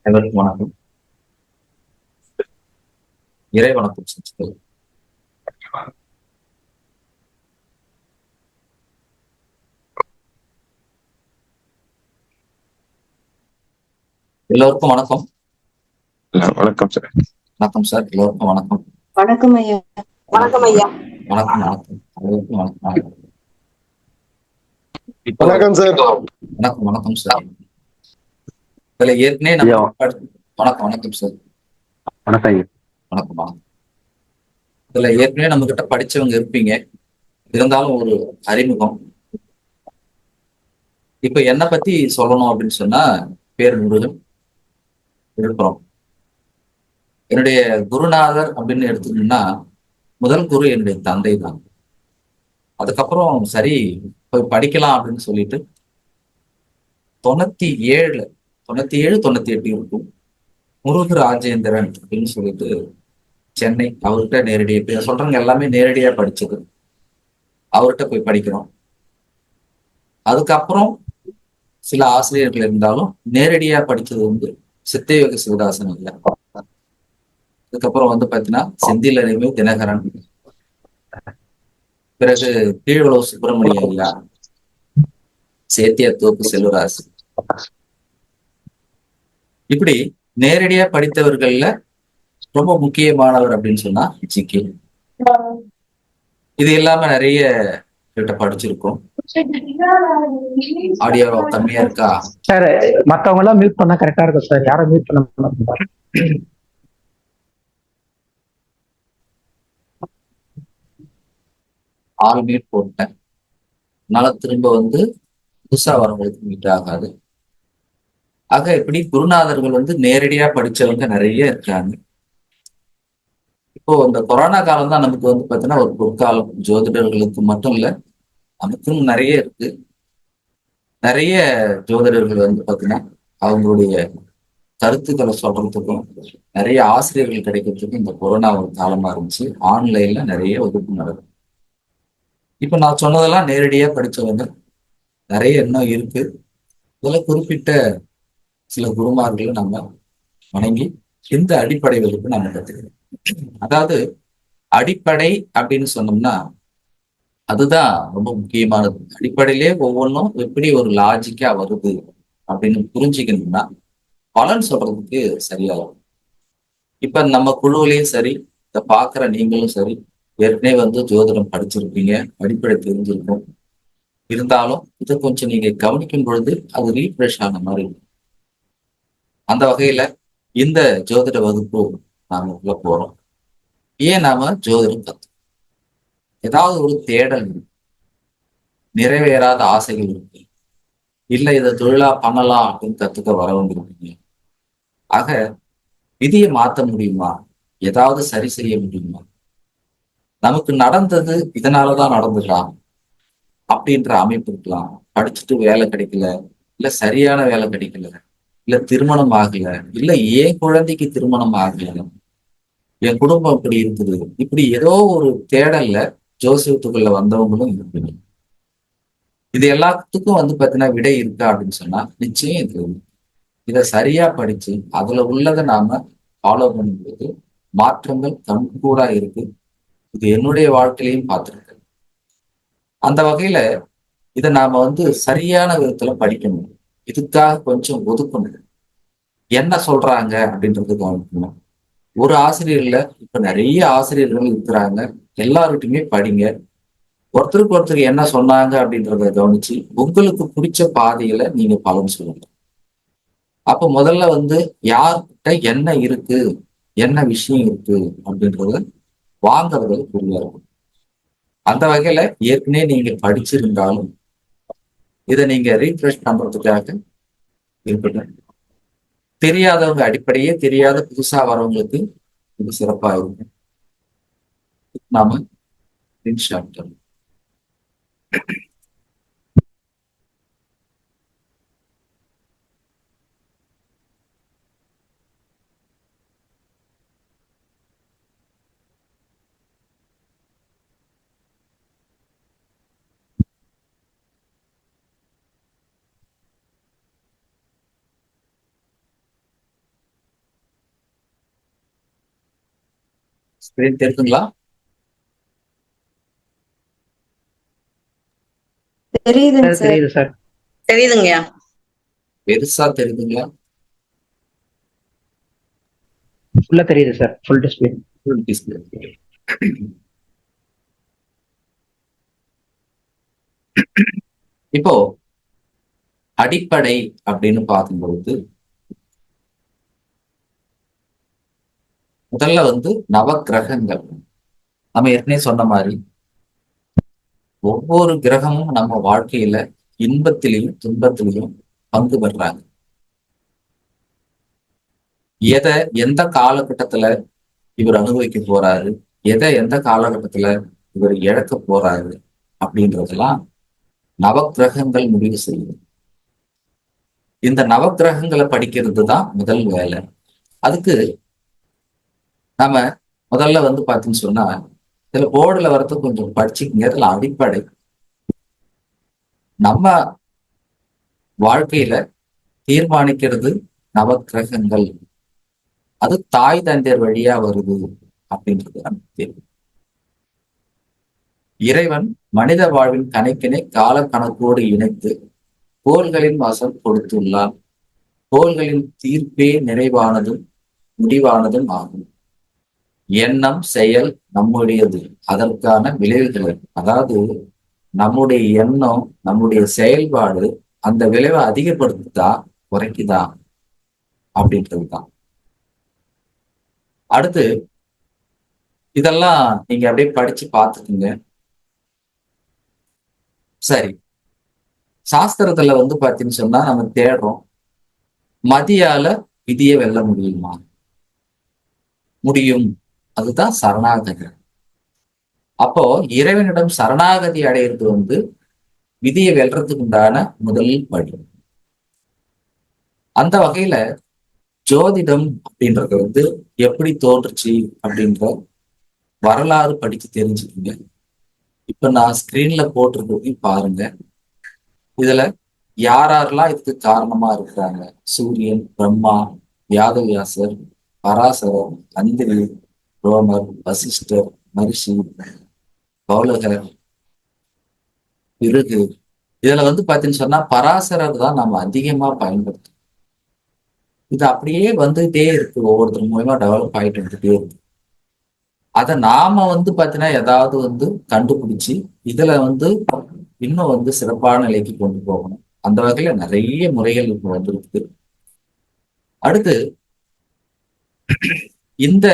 அனைவருக்கும் வணக்கம். இறை வணக்கம் சிஸ்டர். எல்லோருக்கும் வணக்கம். வணக்கம் சார். வணக்கம் சார். எல்லோருக்கும் வணக்கம். வணக்கம் ஐயா. வணக்கம் ஐயா. வணக்கம் வணக்கம். அனைவருக்கும் வணக்கம். இப்போ வணக்கம் சார். வணக்கம் வணக்கம் சார். இதுல ஏற்கனவே நம்ம வணக்கம் வணக்கம் சார். வணக்கம் ஐயா. வணக்கம் வணக்கம். இதுல ஏற்கனவே நம்ம கிட்ட படிச்சவங்க இருப்பீங்க. இருந்தாலும் ஒரு அறிமுகம். இப்ப என்ன பத்தி சொல்லணும் அப்படின்னு சொன்னா, பேர் முருகன், விழுப்புரம். என்னுடைய குருநாதர் அப்படின்னு எடுத்துக்கணும்னா முதல் குரு என்னுடைய தந்தை தான். அதுக்கப்புறம் சரி போய் படிக்கலாம் அப்படின்னு சொல்லிட்டு 97 98 இருக்கும். முருகு ராஜேந்திரன் அப்படின்னு சொல்லிட்டு சென்னை, அவர்கிட்ட நேரடியாக சொல்றவங்க எல்லாமே நேரடியா படிச்சது. அவர்கிட்ட போய் படிக்கிறோம். அதுக்கப்புறம் சில ஆசிரியர்கள் இருந்தாலும் நேரடியா படிச்சது வந்து சித்தயோக சிவதாசன் இல்லை. அதுக்கப்புறம் வந்து பாத்தீங்கன்னா செந்திலறிவு தினகரன், பிறகு கீழ்வளவு சுப்பிரமணிய ஐயா, சேத்தியா தோப்பு செல்வராசு, இப்படி நேரடியா படித்தவர்கள்ல ரொம்ப முக்கியமானவர் அப்படின்னு சொன்னா ஜிகே. இது இல்லாம நிறைய கிட்ட படிச்சிருக்கோம். ஆடியோ கம்மியா இருக்கா சார்? மத்தவங்க எல்லாம் மியூட் பண்ணா கரெக்டா இருக்கும் சார். யாரும் மியூட் பண்ண ஆல் மீட் போட்டேன். அதனால திரும்ப வந்து புதுசா வரவங்களுக்கு மீட் ஆகாது. ஆக இப்படி குருநாதர்கள் வந்து நேரடியா படிச்சவங்க நிறைய இருக்காங்க. இப்போ இந்த கொரோனா காலம் தான் நமக்கு வந்து பாத்தீங்கன்னா ஒரு பொற்காலம். ஜோதிடர்களுக்கு மட்டும் இல்ல, நமக்கும் நிறைய இருக்கு. நிறைய ஜோதிடர்கள் வந்து பாத்தீங்கன்னா அவங்களுடைய கருத்துக்களை சொல்றதுக்கும் நிறைய ஆசிரியர்கள் கிடைக்கிறதுக்கும் இந்த கொரோனா ஒரு காலமா இருந்துச்சு. ஆன்லைன்ல நிறைய வகுப்பு நடக்கும். இப்ப நான் சொன்னதெல்லாம் நேரடியா படிச்சவங்க நிறைய இன்னும் இருக்கு. இதுல குறிப்பிட்ட சில குருமார்களை நம்ம வணங்கி இந்த அடிப்படை வகுப்பு நம்ம கத்துக்கிறோம். அதாவது அடிப்படை அப்படின்னு சொன்னோம்னா அதுதான் ரொம்ப முக்கியமானது. அடிப்படையிலே ஒவ்வொன்றும் எப்படி ஒரு லாஜிக்கா வருது அப்படின்னு புரிஞ்சுக்கணும்னா பலன் சொல்றதுக்கு சரியாகும். இப்ப நம்ம குழுவிலையும் சரி, இதை பாக்குற நீங்களும் சரி, ஏற்கனவே வந்து ஜோதிடம் படிச்சிருப்பீங்க, அடிப்படை தெரிஞ்சிருக்கும். இருந்தாலும் இதை கொஞ்சம் நீங்க கவனிக்கும் பொழுது அது ரீஃப்ரெஷ் ஆன மாதிரி இருக்கும். அந்த வகையில இந்த ஜோதிட வகுப்பு நாம உள்ள போறோம். ஏன் நாம ஜோதிடம் கத்துக்கணும்? ஏதாவது ஒரு தேடல் இருக்கு, நிறைவேறாத ஆசைகள் இருக்கு, இல்ல இதை தொழிலா பண்ணலாம் அப்படின்னு கத்துக்க வரவங்க இருக்கீங்க. ஆக விதியை மாற்ற முடியுமா? ஏதாவது சரி செய்ய முடியுமா? நமக்கு நடந்தது இதனாலதான் நடந்துக்கலாம் அப்படின்ற அமைப்பு இருக்கலாம். படிச்சுட்டு வேலை கிடைக்கல, இல்ல சரியான வேலை கிடைக்கல, இல்ல திருமணம் ஆகல, இல்ல என் குழந்தைக்கு திருமணம் ஆகல, என் குடும்பம் இப்படி இருக்குது, இப்படி ஏதோ ஒரு தேடல்ல ஜோசியத்துக்குள்ள வந்தவங்களும் இருக்குது. இது எல்லாத்துக்கும் வந்து பாத்தீங்கன்னா விடை இருக்கா அப்படின்னு சொன்னா நிச்சயம் இது. இதை சரியா படிச்சு அதுல உள்ளதை நாம ஃபாலோ பண்ணும்போது மாற்றங்கள் கண்கூடா இருக்கு. இது என்னுடைய வாழ்க்கையிலையும் பார்த்திருக்கேன். அந்த வகையில இதை நாம வந்து சரியான விதத்துல படிக்கணும். இதுக்காக கொஞ்சம் ஒதுக்கணும். என்ன சொல்றாங்க அப்படின்றது கவனிக்கணும். ஒரு ஆசிரியர் இல்ல, இப்ப நிறைய ஆசிரியர்கள் இருக்கிறாங்க. எல்லார்கிட்டையுமே படிங்க. ஒருத்தருக்கு ஒருத்தர் என்ன சொன்னாங்க அப்படின்றத கவனிச்சு உங்களுக்கு பிடிச்ச பாதையில நீங்க பலன் சொல்லுங்க. அப்ப முதல்ல வந்து யார்கிட்ட என்ன இருக்கு, என்ன விஷயம் இருக்கு அப்படின்றத வாங்குறதுல புரியா இருக்கும். அந்த வகையில ஏற்கனவே நீங்க படிச்சிருந்தாலும் இதை நீங்க ரீஃப்ரெஷ் பண்றதுக்காக இருக்கட்டும். தெரியாதவங்க, அடிப்படையே தெரியாத புதுசா வரவங்களுக்கு இது சிறப்பா இருக்கும். நாம ஸ்கிரீன்ஷாட் ஸ்கிரீன் தெரியுதுங்களா? தெரியுதுங்க சார். தெரியுது சார். தெரியுதுங்கய்யா. பெருசா தெரியுதுங்களா? ஃபுல்லா தெரியுது sir. Full display. Full display. இப்போ அடிப்படை அப்படின்னு பார்க்கும்பொழுது முதல்ல வந்து நவ கிரகங்கள். நம்ம ஏற்கனவே சொன்ன மாதிரி ஒவ்வொரு கிரகமும் நம்ம வாழ்க்கையில இன்பத்திலையும் துன்பத்திலையும் பங்கு பெறாங்க. எதை எந்த காலகட்டத்துல இவர் அனுபவிக்க போறாரு, எதை எந்த காலகட்டத்துல இவர் இழக்க போறாரு அப்படின்றதெல்லாம் நவக்கிரகங்கள் முடிவு செய்யும். இந்த நவக்கிரகங்களை படிக்கிறது தான் முதல் வேலை. அதுக்கு நம்ம முதல்ல வந்து பார்த்தீங்கன்னு சொன்னா இதுல போர்டுல வரது கொஞ்சம் படிச்சுக்கங்க. இதுல அடிப்படை நம்ம வாழ்க்கையில தீர்மானிக்கிறது நவக்கிரகங்கள். அது தாய் தந்தையர் வழியா வருது அப்படின்றது நமக்கு தெரியும். இறைவன் மனித வாழ்வின் கணக்கினை கால கணக்கோடு இணைத்து கோள்களின் வசம் கொடுத்துள்ளார். கோள்களின் தீர்ப்பே நிறைவானதும் முடிவானதும் ஆகும். எண்ணம் செயல் நம்முடையது, அதற்கான விளைவுகள், அதாவது நம்முடைய எண்ணம் நம்முடைய செயல்பாடு அந்த விளைவை அதிகப்படுத்துதா குறைக்குதா அப்படின்றது தான். அடுத்து இதெல்லாம் நீங்க அப்படியே படிச்சு பார்த்துக்குங்க. சரி, சாஸ்திரத்துல வந்து பார்த்தீங்கன்னு சொன்னா நம்ம தேடுறோம், மதியால விதியை வெல்ல முடியுமா? முடியும். அதுதான் சரணாகதி. அப்போ இறைவனிடம் சரணாகதி அடையிறது வந்து விதியை வெல்றதுக்கு உண்டான முதல் படி. அந்த வகையில ஜோதிடம் அப்படின்றது வந்து எப்படி தோன்றுச்சு அப்படின்ற வரலாறு படிச்சு தெரிஞ்சுக்கோங்க. இப்ப நான் ஸ்கிரீன்ல போட்டிருக்கதையும் பாருங்க. இதுல யாரெல்லாம் இதுக்கு காரணமா இருக்கிறாங்க? சூரியன், பிரம்மா, வியாதவியாசர், பராசரர், அந்திரி, ரோமர், வசிஷ்டர், மரிஷி, பௌலகர், பிறகு இதுல வந்து பாத்தீங்கன்னு சொன்னா பராசரர் தான் நம்ம அதிகமா பயன்படுத்தும். இது அப்படியே வந்துட்டே இருக்கு, ஒவ்வொருத்தர் மூலமா டெவலப் ஆயிட்டு வந்துட்டே இருக்கு. அதை நாம வந்து பாத்தீங்கன்னா ஏதாவது வந்து கண்டுபிடிச்சு இதுல வந்து இன்னும் வந்து சிறப்பான நிலைக்கு கொண்டு போகணும். அந்த வகையில நிறைய முறைகள் இப்ப வந்திருக்கு. அடுத்து இந்த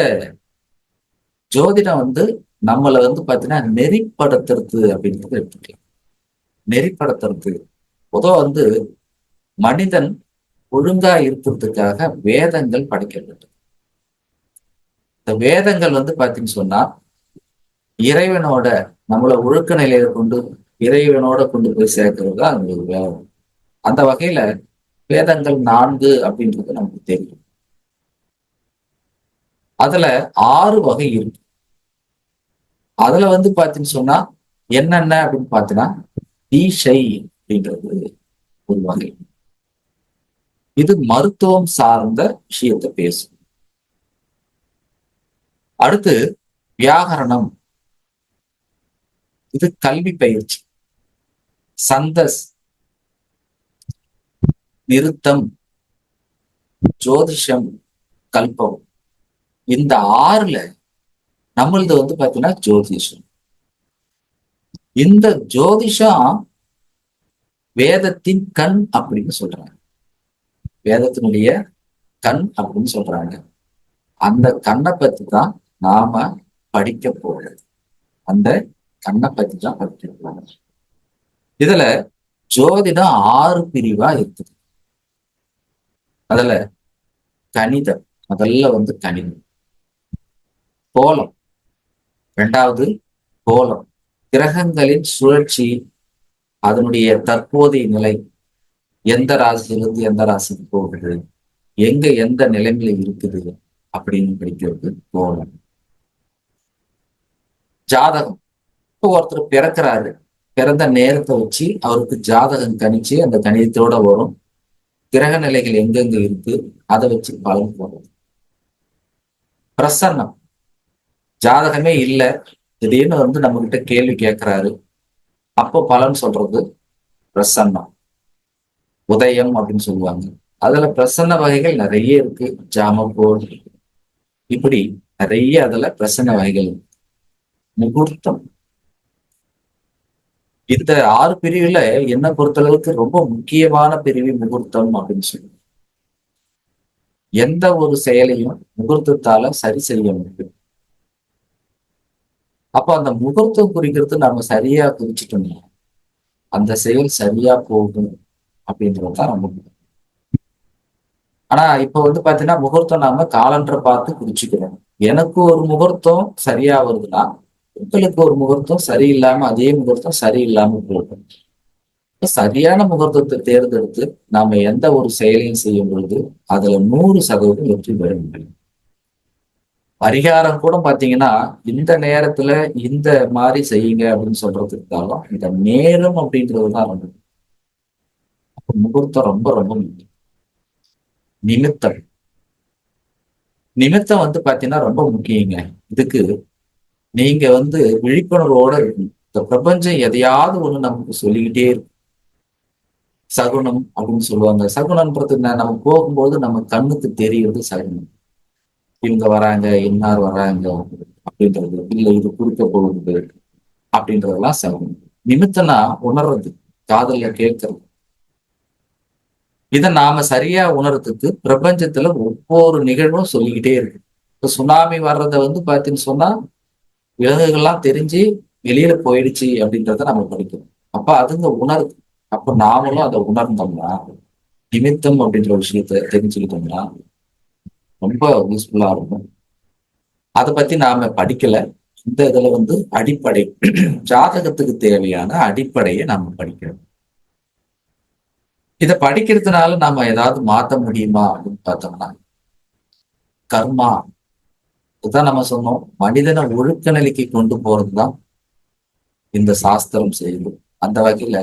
ஜோதிடம் வந்து நம்மளை வந்து பாத்தீங்கன்னா நெறிப்படுத்துறது அப்படின்றது எடுத்துக்கலாம். நெறிப்படுத்துறது பொதுவாக வந்து மனிதன் ஒழுங்கா இருக்கிறதுக்காக வேதங்கள் படைக்கப்பட்டது. இந்த வேதங்கள் வந்து பாத்தீங்கன்னு சொன்னா இறைவனோட நம்மளை ஒழுக்க நிலையில கொண்டு இறைவனோட கொண்டு போய் சேர்க்கிறது தான் அது ஒரு வேதம். அந்த வகையில வேதங்கள் 4 அப்படின்றது நமக்கு தெரியும். அதுல 6 வகை இருக்கு. அதுல வந்து பாத்தீங்கன்னு சொன்னா என்னென்ன அப்படின்னு பாத்தீங்கன்னா தீஷை அப்படின்றது ஒரு வகை. இது மருத்துவம் சார்ந்த விஷயத்தை பேசும். அடுத்து வியாகரணம், இது கல்வி பயிற்சி. சந்தஸ், நிருத்தம், ஜோதிஷம், கல்பம். இந்த 6ல நம்மளது வந்து பாத்தீங்கன்னா ஜோதிஷம். இந்த ஜோதிஷம் வேதத்தின் கண் அப்படின்னு சொல்றாங்க. வேதத்தினுடைய கண் அப்படின்னு சொல்றாங்க. அந்த கண்ணை பத்தி தான் நாம படிக்க போறது. அந்த கண்ணை பத்தி தான் படிக்க போறது. இதுல ஜோதிடம் 6 பிரிவா இருக்குது. அதுல கணிதம் முதல்ல வந்து கணிதம், கோலம் 2வது கோலம், கிரகங்களின் சுழற்சி, அதனுடைய தற்போதைய நிலை, எந்த ராசியிலிருந்து எந்த ராசிக்கு போகுது, எங்க எந்த நிலைமையில இருக்குது அப்படின்னு படிக்கிறது கோலம். ஜாதகம், இப்போ ஒருத்தர் பிறக்கிறாரு, பிறந்த நேரத்தை வச்சு அவருக்கு ஜாதகம் கணிச்சு அந்த கணிதத்தோட வரும். கிரக நிலைகள் எங்கெங்க இருக்கு அதை வச்சு பலன் போடுறது. பிரசன்னம், ஜாதகமே இல்லை, திடீர்னு வந்து நம்ம கிட்ட கேள்வி கேட்கிறாரு. அப்போ பலன் சொல்றது பிரசன்னம், உதயம் அப்படின்னு சொல்லுவாங்க. அதுல பிரசன்ன வகைகள் நிறைய இருக்கு. ஜாமப்போல், இப்படி நிறைய அதுல பிரசன்ன வகைகள் இருக்கு. முகூர்த்தம், இந்த 6 பிரிவுல என்ன பொறுத்தளவுக்கு ரொம்ப முக்கியமான பிரிவு முகூர்த்தம் அப்படின்னு சொல்லி, எந்த ஒரு செயலையும் முகூர்த்தத்தால சரி செய்ய முடியும். அப்ப அந்த முகூர்த்தம் குறிக்கிறது நம்ம சரியா குறிச்சிட்டோம்னா அந்த செயல் சரியா போகும் அப்படின்றதுதான் ரொம்ப முக்கியம். ஆனா இப்ப வந்து பாத்தீங்கன்னா முகூர்த்தம் நாம காலண்டரை பார்த்து குறிச்சுக்கிறோம். எனக்கு ஒரு முகூர்த்தம் சரியா வருதுன்னா உங்களுக்கு ஒரு முகூர்த்தம் சரியில்லாம அதே முகூர்த்தம் சரியில்லாம போகும். சரியான முகூர்த்தத்தை தேர்ந்தெடுத்து நாம எந்த ஒரு செயலையும் செய்யும் பொழுது அதுல 100% வெற்றி பெற முடியும். பரிகாரம் கூட பாத்தீங்கன்னா இந்த நேரத்துல இந்த மாதிரி செய்யுங்க அப்படின்னு சொல்றதுக்காலும் இந்த நேரம் அப்படின்றதுதான் ரொம்ப முக்கியம். முகூர்த்தம் ரொம்ப ரொம்ப முக்கியம். நிமித்தம், நிமித்தம் வந்து பாத்தீங்கன்னா ரொம்ப முக்கியங்க. இதுக்கு நீங்க வந்து விழிப்புணர்வோட இருக்கணும். இந்த பிரபஞ்சம் எதையாவது ஒண்ணு நமக்கு சொல்லிக்கிட்டே இருக்கும். சகுனம் அப்படின்னு சொல்லுவாங்க. சகுனம்ன்றது என்ன? நம்ம போகும்போது நம்ம கண்ணுக்கு தெரிகிறது சகுனம். இவங்க வராங்க, இன்னார் வராங்க அப்படின்றது, இல்ல இது குறுக்க போகுது அப்படின்றதெல்லாம் சகுனம். நிமித்தம்னா உணர்றது, காதல்ல கேட்கறது. இதை நாம சரியா உணர்றதுக்கு பிரபஞ்சத்துல ஒவ்வொரு நிகழ்வும் சொல்லிக்கிட்டே இருக்கு. இப்ப சுனாமி வர்றதை வந்து பாத்தீங்கன்னு சொன்னா விலங்குகள்லாம் தெரிஞ்சு வெளியில போயிடுச்சு அப்படின்றத நம்ம படிக்கிறோம். அப்ப அதுங்க உணருது. அப்ப நாமளும் அதை உணர்ந்தோம்னா, நிமித்தம் அப்படின்ற விஷயத்த தெரிஞ்சுக்கிட்டோம்னா ரொம்ப யூஸ்ஃபுல்லா இருக்கும். அதை பத்தி நாம படிக்கல. இந்த இதுல வந்து அடிப்படை ஜாதகத்துக்கு தேவையான அடிப்படையை நாம படிக்கணும். இதை படிக்கிறதுனால நாம ஏதாவது மாத்த முடியுமா அப்படின்னு பார்த்தோம்னா, கர்மா, இதுதான் நம்ம சொன்னோம், மனிதனை ஒழுக்க நிலைக்கு கொண்டு போறதுதான் இந்த சாஸ்திரம் செய்யுது. அந்த வகையில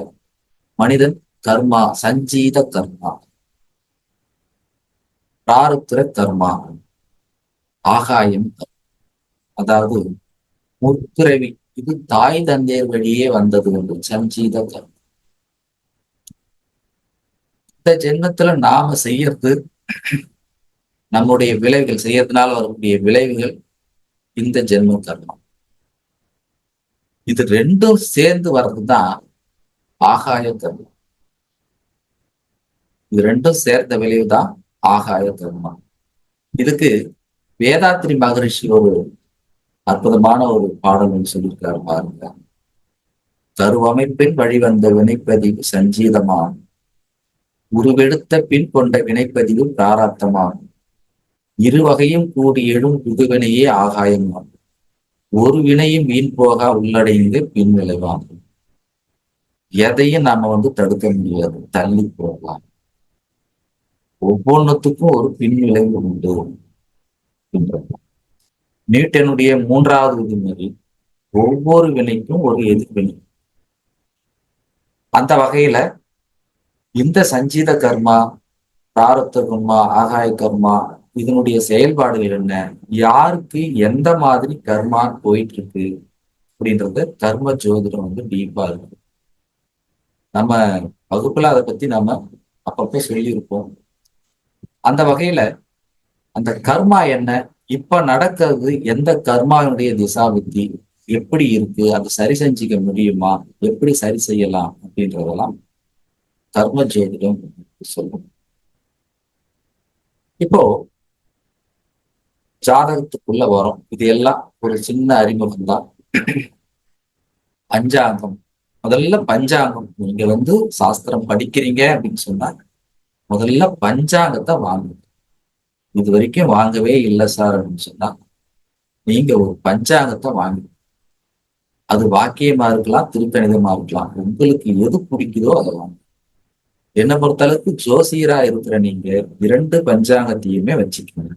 மனிதன் கர்மா, சஞ்சீத கர்மா, பிராரப்த கர்மா, ஆகாயம், அதாவது முற்பிறவி, இது தாய் தந்தையர் வழியே வந்தது என்று சஞ்சீத கர்மா. இந்த ஜென்மத்துல நாம செய்யறது, நம்முடைய விளைவுகள் செய்யறதுனால வரக்கூடிய விளைவுகள் இந்த ஜென்ம கர்மா. இது ரெண்டும் சேர்ந்து வர்றதுதான் ஆகாய கர்மா. இது ரெண்டும் சேர்ந்த விளைவுதான் ஆகாய கர்மா. இதுக்கு வேதாத்ரி மகரிஷி ஒரு அற்புதமான ஒரு பாடல் சொல்லியிருக்காரு பாருங்க. கருவமைப்பின் வழிவந்த வினைப்பதிவு சஞ்சீதமாகும், உருவெடுத்த பின் கொண்ட வினைப்பதிவு பிராரப்தமாகும், இருவகையும் கூடி எழும் புதுவினையே ஆகாயமாகும், ஒரு வினையும் வீண் போக உள்ளடைந்து பின் விளைவாகும். எதையும் நாம வந்து தடுக்க முடியாது, தள்ளி போகலாம். ஒவ்வொன்றுத்துக்கும் ஒரு பின் விளைவு உண்டு. நியூட்டனுடைய 3வது விதிமுறை, ஒவ்வொரு வினைக்கும் ஒரு எதிர்வினை. அந்த வகையில இந்த சஞ்சீத கர்மா, பிராரப்த கர்மா, ஆகாய கர்மா, இதனுடைய செயல்பாடுகள் என்ன, யாருக்கு எந்த மாதிரி கர்மா போயிட்டு இருக்கு அப்படின்றத கர்ம ஜோதிடம் வந்து டீப்பா இருக்கு. நம்ம வகுப்புல அதை பத்தி நாம அப்பப்போ சொல்லியிருப்போம். அந்த வகையில அந்த கர்மா என்ன, இப்ப நடக்கிறது எந்த கர்மாவுடைய திசாபுத்தி எப்படி இருக்கு, அதை சரி செஞ்சுக்க முடியுமா, எப்படி சரி செய்யலாம் அப்படின்றதெல்லாம் கர்ம ஜோதிடம் சொல்லும். இப்போ ஜாதகத்துக்குள்ள வரும். இது எல்லாம் ஒரு சின்ன அறிமுகம் தான். பஞ்சாங்கம், முதல்ல பஞ்சாங்கம். நீங்க வந்து சாஸ்திரம் படிக்கிறீங்க அப்படின்னு சொன்னாங்க, முதல்ல பஞ்சாங்கத்தை வாங்குங்க. இது வரைக்கும் வாங்கவே இல்லை சார் அப்படின்னு சொன்னா நீங்க ஒரு பஞ்சாங்கத்தை வாங்குங்க. அது வாக்கியமா இருக்கலாம், திருக்கணிதமா இருக்கலாம், உங்களுக்கு எது பிடிக்குதோ அதை வாங்க. என்னை பொறுத்தளவுக்கு ஜோசியரா இருக்கிற நீங்க 2 பஞ்சாங்கத்தையுமே வச்சுக்கோங்க.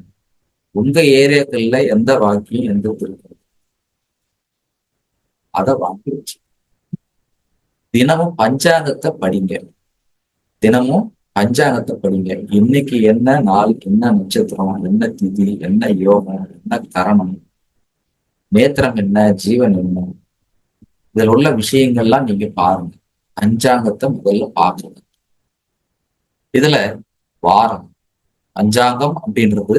உங்க ஏரியாக்கள்ல எந்த வாக்கியம் எந்த திருக்கணிதம் அதை வாங்கி வச்சு தினமும் பஞ்சாங்கத்தை படிங்க. தினமும் பஞ்சாங்கத்தை படிங்க. இன்னைக்கு என்ன, நாளைக்கு என்ன நட்சத்திரம், என்ன திதி, என்ன யோகம், என்ன கரணம், நேத்திரம் என்ன, ஜீவன் என்ன, இதில் உள்ள விஷயங்கள்லாம் நீங்க பாருங்க. பஞ்சாங்கத்தை முதல்ல பார்க்கணும். இதுல வாரம், பஞ்சாங்கம் அப்படின்றது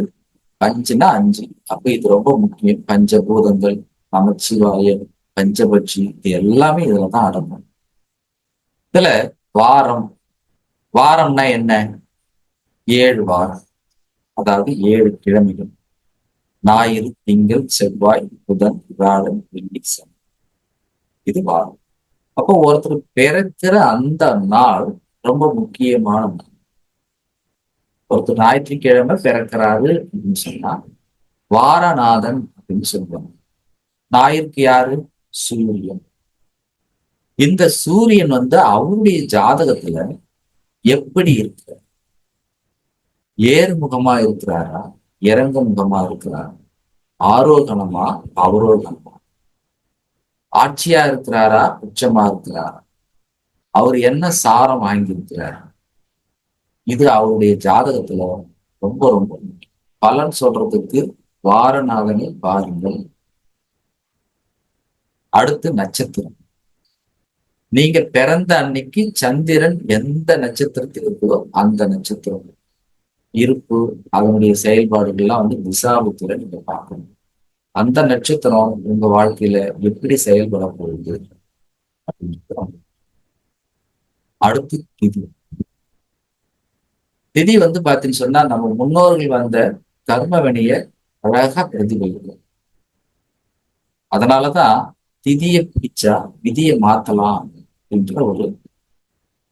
பஞ்சுனா 5. அப்ப இது ரொம்ப முக்கியம். பஞ்சபூதங்கள், நமச்சிவாயம், பஞ்சபட்சி, இது எல்லாமே இதுலதான் அடங்கும். இதுல வாரம், வாரம்னா என்ன? 7 வாரம், அதாவது 7 கிழமைகள். ஞாயிறு, திங்கள், செவ்வாய், புதன், வியாழன், வெள்ளி, சனி. இது வாரம். அப்போ ஒருத்தர் பிறக்கிற அந்த நாள் ரொம்ப முக்கியமான நாள். ஒருத்தர் ஞாயிற்றுக்கிழமை பிறக்கிறாரு அப்படின்னு சொன்னா வாரநாதன் அப்படின்னு சொல்லுவாங்க. ஞாயிற்கு யாரு? சூரியன். இந்த சூரியன் அவருடைய ஜாதகத்துல எப்படி இருக்கு? ஏறுமுகமா இருக்கிறாரா, இறங்கு முகமா இருக்கிறாரா, ஆரோகணமா, அவரோகணமா, ஆட்சியா இருக்கிறாரா, உச்சமா இருக்கிறாரா, அவர் என்ன சாரம் வாங்கியிருக்கிறார்? இது அவருடைய ஜாதகத்துல ரொம்ப ரொம்ப முக்கியம். பலன் சொல்றதுக்கு வாரநாதனை பாருங்கள். அடுத்து நட்சத்திரம். நீங்க பிறந்த அன்னைக்கு சந்திரன் எந்த நட்சத்திரத்தில் இருக்குதோ அந்த நட்சத்திரம் இருப்பு, அதனுடைய செயல்பாடுகள்லாம் திசாபுத்திர நீங்க பார்க்கணும். அந்த நட்சத்திரம் உங்க வாழ்க்கையில எப்படி செயல்பட போகுது அப்படின்னு. அடுத்து திதி. திதி பாத்தீங்கன்னு சொன்னா நம்ம முன்னோர்கள் வந்த கர்மவினைய அழகா பிரதிபலிக்கும். அதனாலதான் திதியை பிடிச்சா விதியை மாத்தலாம் என்ற ஒரு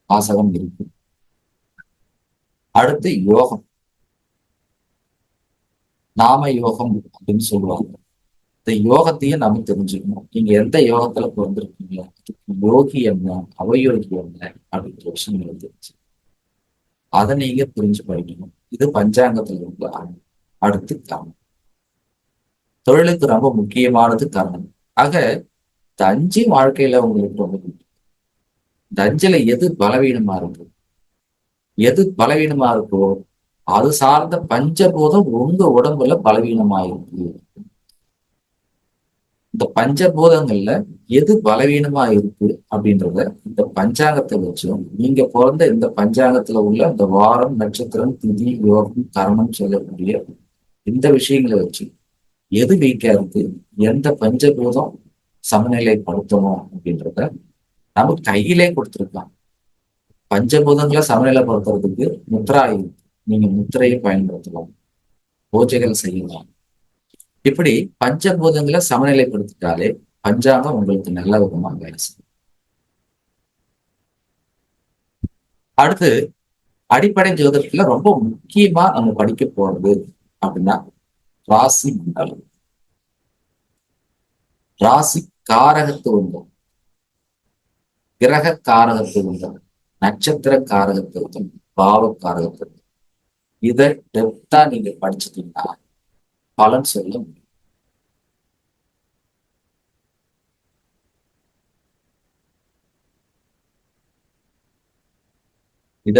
வாசகம் இருக்கு. அடுத்து யோகம், நாம யோகம் அப்படின்னு சொல்லுவாங்க. இந்த யோகத்தையும் நம்ம தெரிஞ்சுக்கணும். நீங்க எந்த யோகத்துல பிறந்திருக்கீங்க, யோகி என்ன, அவயோகி என்ன அப்படின்ற விஷயங்களை தெரிஞ்சு அதை நீங்க புரிஞ்சு படிக்கணும். இது பஞ்சாங்கத்துல உள்ள அடுத்து கர்மம். தொழிலுக்கு ரொம்ப முக்கியமானது கர்மம். ஆக இந்த 5 வாழ்க்கையில உங்களுக்கு ரொம்ப முக்கியம். இந்த 5ல எது பலவீனமா இருக்கு, எது பலவீனமா இருக்கோ அது சார்ந்த பஞ்சபூதம் உங்க உடம்புல பலவீனமா இருக்கு. இந்த பஞ்சபூதங்கள்ல எது பலவீனமா இருக்கு அப்படின்றத இந்த பஞ்சாங்கத்தை வச்சும், நீங்க பிறந்த இந்த பஞ்சாங்கத்துல உள்ள இந்த வாரம், நட்சத்திரம், திதி, யோகம், கர்மம் சொல்லக்கூடிய இந்த விஷயங்களை வச்சு எது வீக்கா இருக்கு, எந்த பஞ்சபூதம் சமநிலைப்படுத்தணும் அப்படின்றத நம்ம கையிலே கொடுத்துருக்கலாம். பஞ்சபூதங்களை சமநிலைப்படுத்துறதுக்கு முத்ரா இருக்கு. நீங்க முத்திரையை பயன்படுத்தலாம், பூஜைகள் செய்யலாம். இப்படி பஞ்சபூதங்களை சமநிலைப்படுத்திட்டாலே பஞ்சாங்கம் உங்களுக்கு நல்ல விதமா வேலை செய்யும். அடுத்து அடிப்படை ஜோதிடத்துல ரொம்ப முக்கியமா நம்ம படிக்க போறது அப்படின்னா ராசி மண்டலம். ராசி காரகத்துவம், கிரக காரகத்துவம், நட்சத்திர காரகத்துவம், பாவ காரகத்துவம். இதை டெப்தா நீங்க படிச்சுட்டீங்கன்னா பலன் சொல்ல முடியும். இத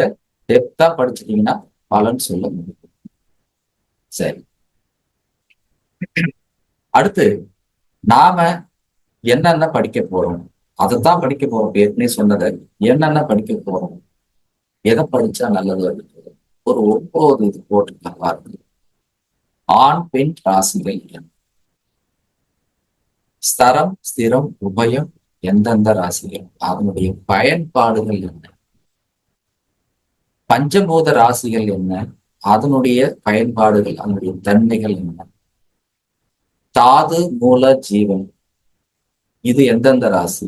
டெப்தா படிச்சுட்டீங்கன்னா பலன் சொல்ல முடியும். சரி, அடுத்து நாம என்னென்ன படிக்க போறோம், அதைத்தான் படிக்க போறோம். ஏற்கனவே சொன்னதை என்னென்ன படிக்க போறோம், எதை படிச்சா நல்லது அப்படின்னு ஒரு 9 இது போட்டுக்கலாம் பாருங்க. ஆண் பெண் ராசிகள் என்ன, ஸ்தரம், ஸ்திரம், உபயம் எந்தெந்த ராசிகள், அதனுடைய பயன்பாடுகள் என்ன, பஞ்சபூத ராசிகள் என்ன, அதனுடைய பயன்பாடுகள், அதனுடைய தன்மைகள் என்ன, தாது மூல ஜீவன் இது எந்தெந்த ராசி,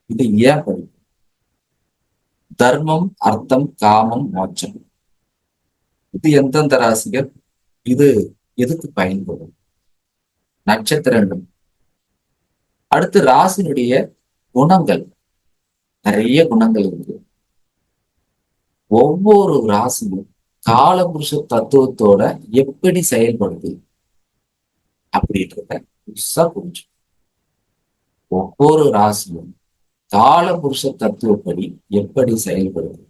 இது ஏன் படிக்கும், தர்மம், அர்த்தம், காமம், மோட்சம் இது எந்தெந்த ராசிகள், இது எதுக்கு பயன்படும், நட்சத்திரங்கள். அடுத்து ராசினுடைய குணங்கள், நிறைய குணங்கள் இருக்கு. ஒவ்வொரு ராசியும் காலபுருஷ தத்துவத்தோட எப்படி செயல்படுது அப்படின்றத புதுசா புரிஞ்சு, ஒவ்வொரு ராசியும் காலபுருஷ தத்துவப்படி எப்படி செயல்படுது.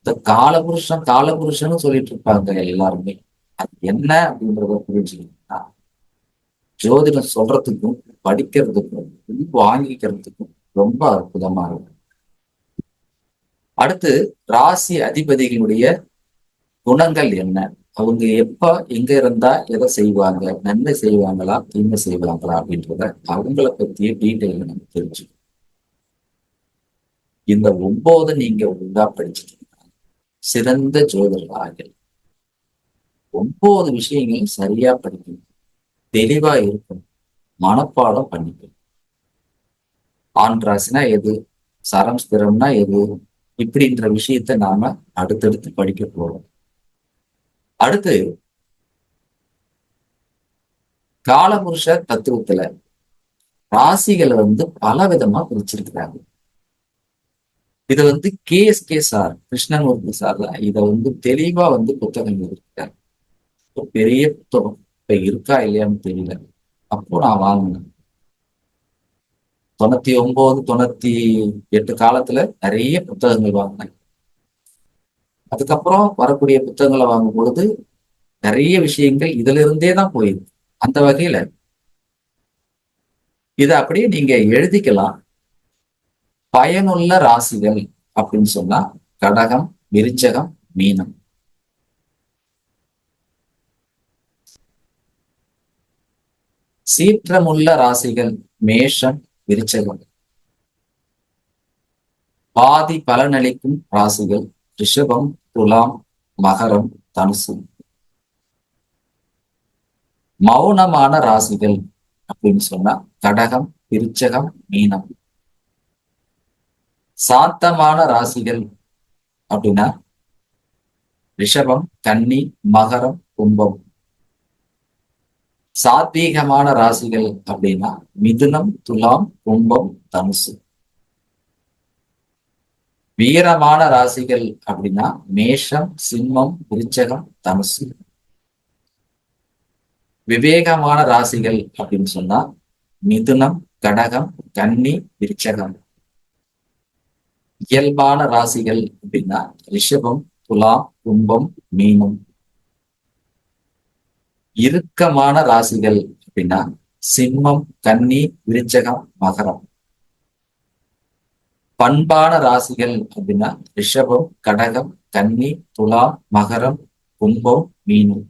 இந்த காலபுருஷன் சொல்லிட்டு இருப்பாங்க எல்லாருமே. அது என்ன அப்படின்றத புரிஞ்சுக்கிட்டா ஜோதிடம் சொல்றதுக்கும் படிக்கிறதுக்கும் வாங்கிக்கிறதுக்கும் ரொம்ப அற்புதமா இருக்கும். அடுத்து ராசி அதிபதிகளுடைய குணங்கள் என்ன, அவங்க எப்ப எங்க இருந்தா எதை செய்வாங்க, நன்மை செய்வாங்களா தீமை செய்வாங்களா அப்படின்றத அவங்கள பத்திய டீட்டெயில் நம்ம தெரிஞ்சுக்கணும். இந்த 9 நீங்க ஒழுங்கா படிச்சுட்டீங்கன்னா சிறந்த ஜோதிடர்கள். 9 விஷயங்களும் சரியா படிக்கணும், தெளிவா இருக்கணும், மனப்பாடம் பண்ணிக்கணும். ஆண் ராசினா எது, சரம் ஸ்திரம்னா எது, இப்படின்ற விஷயத்த நாம அடுத்தடுத்து படிக்க போறோம். அடுத்து காலபுருஷ தத்துவத்துல ராசிகளை பல விதமா பிரிச்சிருக்கிறாங்க. இதை KSK சார், கிருஷ்ணமூர்த்தி சார் தான் இதை தெளிவா புத்தகம் எழுதியிருக்காரு. பெரிய புத்தகம், இப்ப இருக்கா இல்லையான்னு தெரியல. அப்போ நான் வாங்கினேன் 99, 98 காலத்துல நிறைய புத்தகங்கள் வாங்கினேன். அதுக்கப்புறம் வரக்கூடிய புத்தகங்களை வாங்கும் பொழுது நிறைய விஷயங்கள் இதுல இருந்தே தான் போயிருக்கு. அந்த வகையில இதை அப்படியே நீங்க எழுதிக்கலாம். பயனுள்ள ராசிகள் அப்படின்னு சொன்னா கடகம், விருச்சகம், மீனம். சீற்றமுள்ள ராசிகள் மேஷம், விருச்சகம். பாதி பலனளிக்கும் ராசிகள் ரிஷபம், துலாம், மகரம், தனுசு. மௌனமான ராசிகள் அப்படின்னு சொன்னா கடகம், விருச்சகம், மீனம். சாந்தமான ராசிகள் அப்படின்னா ரிஷபம், கன்னி, மகரம், கும்பம். சாத்வீகமான ராசிகள் அப்படின்னா மிதுனம், துலாம், கும்பம், தனுசு. வீரமான ராசிகள் அப்படின்னா மேஷம், சிம்மம், விருச்சகம், தனுசு. விவேகமான ராசிகள் அப்படின்னு சொன்னா மிதுனம், கடகம், கன்னி, விருச்சகம். இயல்பான ராசிகள் அப்படின்னா ரிஷபம், துலாம், கும்பம், மீனம். இறுக்கமான ராசிகள் அப்படின்னா சிம்மம், கன்னி, விருச்சகம், மகரம். பண்பான ராசிகள் அப்படின்னா ரிஷபம், கடகம், கன்னி, துலாம், மகரம், கும்பம், மீனம்.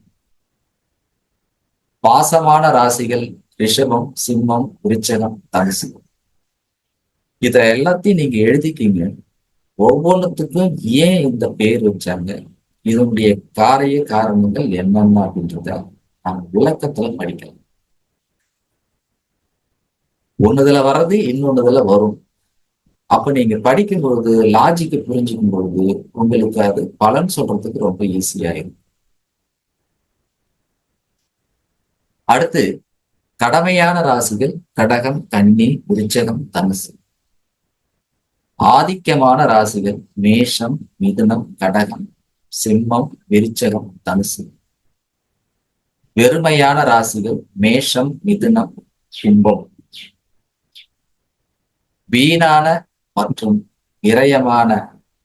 பாசமான ராசிகள் ரிஷபம், சிம்மம், விருச்சகம், தனுசு. இத எல்லாத்தையும் நீங்க எழுதிக்கிங்க. ஒவ்வொன்றுத்துக்கும் ஏன் இந்த பேர் வச்சாங்க, இதனுடைய காரணங்கள் என்னென்ன அப்படின்றத நம்ம விளக்கத்துல படிக்கலாம். ஒண்ணுதுல வர்றது இன்னொன்னுதுல வரும். அப்ப நீங்க படிக்கும் பொழுது லாஜிக்கு புரிஞ்சுக்கும் பொழுது உங்களுக்கு அது பலன் சொல்றதுக்கு ரொம்ப ஈஸியாயிரும். அடுத்து கடமையான ராசிகள் கடகம், கன்னி, விருச்சகம், தனுசு. ஆதிக்கமான ராசிகள் மேஷம், மிதுனம், கடகம், சிம்மம், விருச்சகம், தனுசு. வெறுமையான ராசிகள் மேஷம், மிதுனம், கும்பம். வீணான மற்றும் விரயமான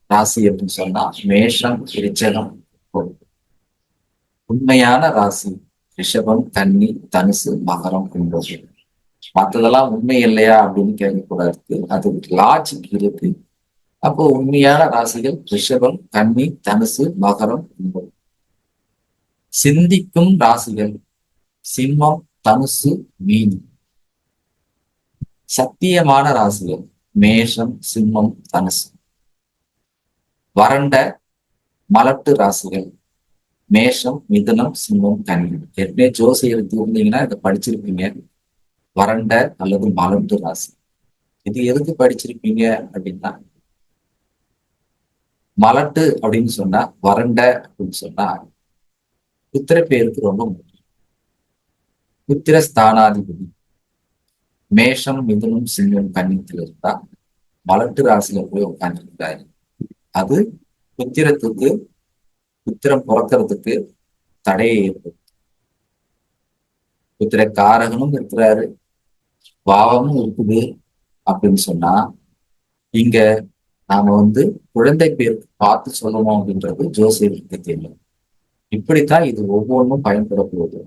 ராசி அப்படின்னு சொன்னா மேஷம், விருச்சகம், கும்பம். உண்மையான ராசி ரிஷபம், கன்னி, தனுசு, மகரம், கும்பம். மற்றதெல்லாம் உண்மை இல்லையா அப்படின்னு கேட்கக்கூடாது, அது லாஜிக் இருக்கு. அப்போ உண்மையான ராசிகள் ரிஷபம், கன்னி, தனுசு, மகரம், கும்பம். சிந்திக்கும் ராசிகள் சிம்மம், தனுசு, மீனம். சத்தியமான ராசிகள் மேஷம், சிம்மம், தனுசு. வறண்ட மலட்டு ராசிகள் மேஷம், மிதுனம், சிம்மம், கன்னி. ஏற்கனவே ஜோசியர் இருந்தீங்கன்னா இதை படிச்சிருப்பீங்க. வறண்ட அல்லது மலட்டு ராசி இது எதுக்கு படிச்சிருப்பீங்க அப்படின்னா, மலட்டு அப்படின்னு சொன்னா, வறண்ட அப்படின்னு சொன்னா புத்திர பேருக்கு ரொம்ப முக்கியம். புத்திர ஸ்தானாதிபதி மேஷம், மிதுனம், சிம்மம், கன்னியத்துல இருந்தா மலட்டு ராசியில போய் உட்கார்ந்துருக்காரு. அது புத்திரத்துக்கு, புத்திரம் பிறக்கிறதுக்கு தடையை ஏற்படும். புத்திர காரகனும் இருக்கிறாரு, பாவமும் இருக்குது அப்படின்னு சொன்னா இங்க நாம குழந்தை பேருக்கு பார்த்து சொல்லணும் அப்படின்றது ஜோசியருக்கு தெரியும். இப்படித்தான் இது ஒவ்வொன்றும் பயன்பட போகுது.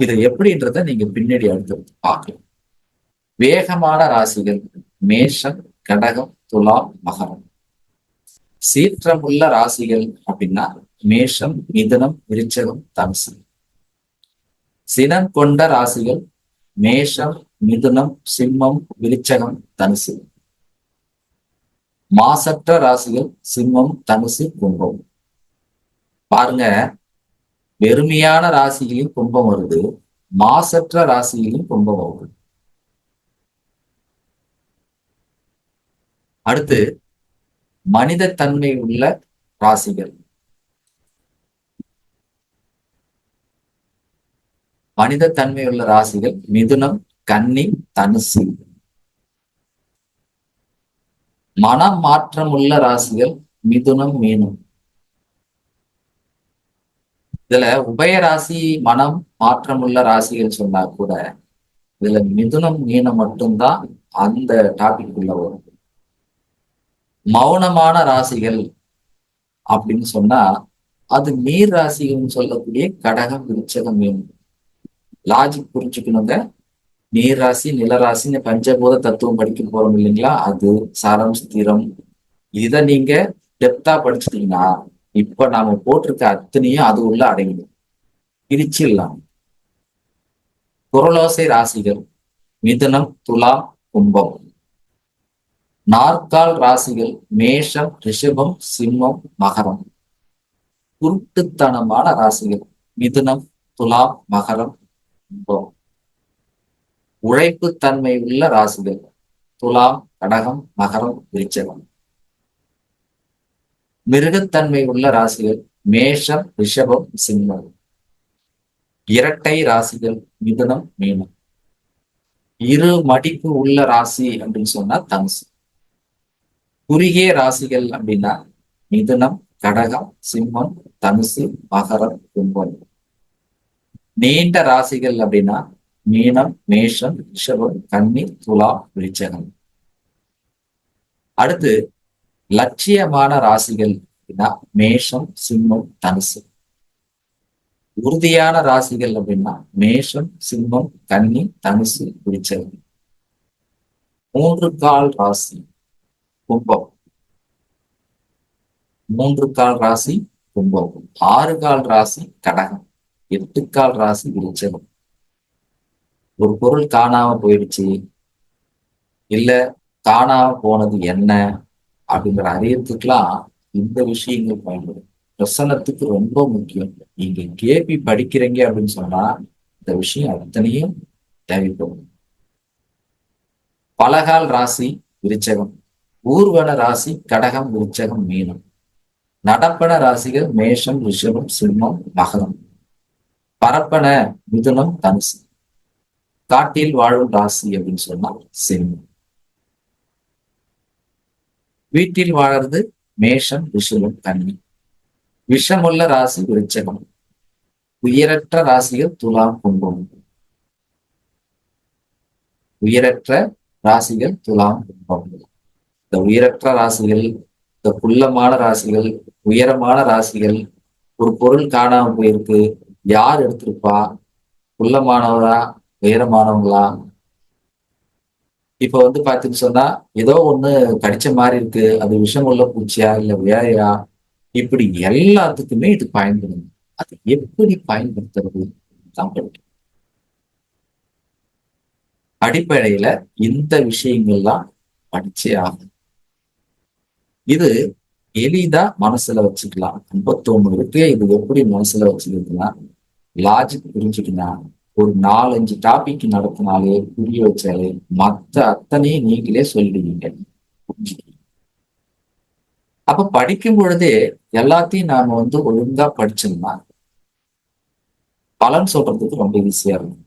இது எப்படின்றத நீங்க பின்னாடி அடுத்து பார்க்கலாம். வேகமான ராசிகள் மேஷம், கடகம், துலாம், மகரம். சீற்றமுள்ள ராசிகள் அப்படின்னா மேஷம், மிதுனம், விருச்சகம், தனுசு. சினம் கொண்ட ராசிகள் மேஷம், மிதுனம், சிம்மம், விருச்சகம், தனுசு. மாசற்ற ராசிகள் சிம்மம், தனுசு, கும்பம். பாருங்க, வெறுமையான ராசியிலும் கும்பம் வருது, மாசற்ற ராசியிலும் கும்பம் வருது. அடுத்து மனித தன்மை உள்ள ராசிகள். மனித தன்மை உள்ள ராசிகள் மிதுனம், கன்னி, தனுசு. மனம் மாற்றம் உள்ள ராசிகள் மிதுனம், மீனம். இதுல உபயராசி மனம் மாற்றம் உள்ள ராசிகள் சொன்னா கூட இதுல மிதுனம், மீனம் மட்டும்தான் அந்த டாபிக் உள்ள வரும். மௌனமான ராசிகள் அப்படின்னு சொன்னா அது நீர் ராசிகள்னு சொல்லக்கூடிய கடகம், விருச்சகம், மீனம். லாஜிக் புரிஞ்சுக்கணுங்க. நீர் ராசி, நிலராசி, இந்த பஞ்சபூத தத்துவம் படிக்க போறோம் இல்லைங்களா, அது சரம், ஸ்திரம். இதை நீங்க டெப்தா படிச்சிட்டீங்கன்னா இப்ப நாம போட்டிருக்க அத்தனையும் அது உள்ள அடங்கிடும். பிரிச்சிடலாம். குரலோசை ராசிகள் மிதுனம், துலாம், கும்பம். நாற்கால் ராசிகள் மேஷம், ரிஷபம், சிம்மம், மகரம். குருட்டுத்தனமான ராசிகள் மிதுனம், துலாம், மகரம், கும்பம். உழைப்பு தன்மை உள்ள ராசிகள் துலாம், கடகம், மகரம், விருச்சகம். மிருகத்தன்மை உள்ள ராசிகள் மேஷம், ரிஷபம், சிம்மம். இரட்டை ராசிகள் மிதுனம், மீனம். இரு மடிப்பு உள்ள ராசி அப்படின்னு சொன்னா தனுசு. குறுகிய ராசிகள் அப்படின்னா மிதுனம், கடகம், சிம்மம், தனுசு, மகரம், கும்பம். நீண்ட ராசிகள் அப்படின்னா மீனம், மேஷம், ரிஷபம், கன்னி, துலாம், விருச்சகம். அடுத்து லட்சியமான ராசிகள் அப்படின்னா மேஷம், சிம்மம், தனுசு. உறுதியான ராசிகள் அப்படின்னா மேஷம், சிம்மம், கன்னி, தனுசு, விருச்சகம். மூன்று கால் ராசி கும்பம். மூன்று கால் ராசி கும்பம். ஆறு கால் ராசி கடகம். எட்டு கால் ராசி விருச்சகம். ஒரு பொருள் காணாம போயிடுச்சு, இல்ல காணாம போனது என்ன அப்படிங்கிற அறியறதுக்கெல்லாம் இந்த விஷயங்கள் பயன்படும். பிரசனத்துக்கு ரொம்ப முக்கியம். நீங்க கேபி படிக்கிறீங்க அப்படின்னு சொன்னா இந்த விஷயம் அத்தனையும் தேவைப்படும். பலகால் ராசி விருச்சகம். ஊர்வன ராசி கடகம், விருச்சகம், மீனம். நடப்பன ராசிகள் மேஷம், ரிஷபம், சிம்மம், மகரம். பரப்பன மிதுனம், தனுசு. காட்டில் வாழும் ராசி அப்படின்னு சொன்னா சிம்மம். வீட்டில் வாழறது மேஷம், ரிஷபம், கன்னி. விஷமுள்ள ராசி விருச்சகம். உயரற்ற ராசிகள் துலாம், கும்பம். உயரற்ற ராசிகள் துலாம், கும்பம். இந்த உயரற்ற ராசிகள், இந்த குள்ளமான ராசிகள், உயரமான ராசிகள். ஒரு பொருள் காணாம போயிருக்கு, யார் எடுத்திருப்பா? குள்ளமானவரா, உயரமானவங்களா? இப்ப வந்து பாத்தீங்கன்னு சொன்னா ஏதோ ஒண்ணு கடிச்ச மாதிரி இருக்கு, அது விஷம் உள்ள பூச்சியா இல்ல வேறையா, இப்படி எல்லாத்துக்குமே இது பயன்படும். அது எப்படி பயன்படுத்துறது தான் படிக்கும். அடிப்படையில இந்த விஷயங்கள்லாம் படிச்சே ஆகும். இது எளிதா மனசுல வச்சுக்கலாம். 59 இருக்கு, இது எப்படி மனசுல வச்சுக்கிறதுனா லாஜிக் புரிஞ்சுக்கினா ஒரு 4-5 டாபிக் நடத்தினாலே புரிய வச்சாலே மத்த அத்தனையும் நீங்களே சொல்லிடுவீங்க, புரிஞ்சுக்கீங்க. அப்ப படிக்கும் பொழுதே எல்லாத்தையும் நாம வந்து ஒழுங்கா படிச்சோம்னா பலன் சொல்றதுக்கு ரொம்ப ஈஸியா இருக்கும்.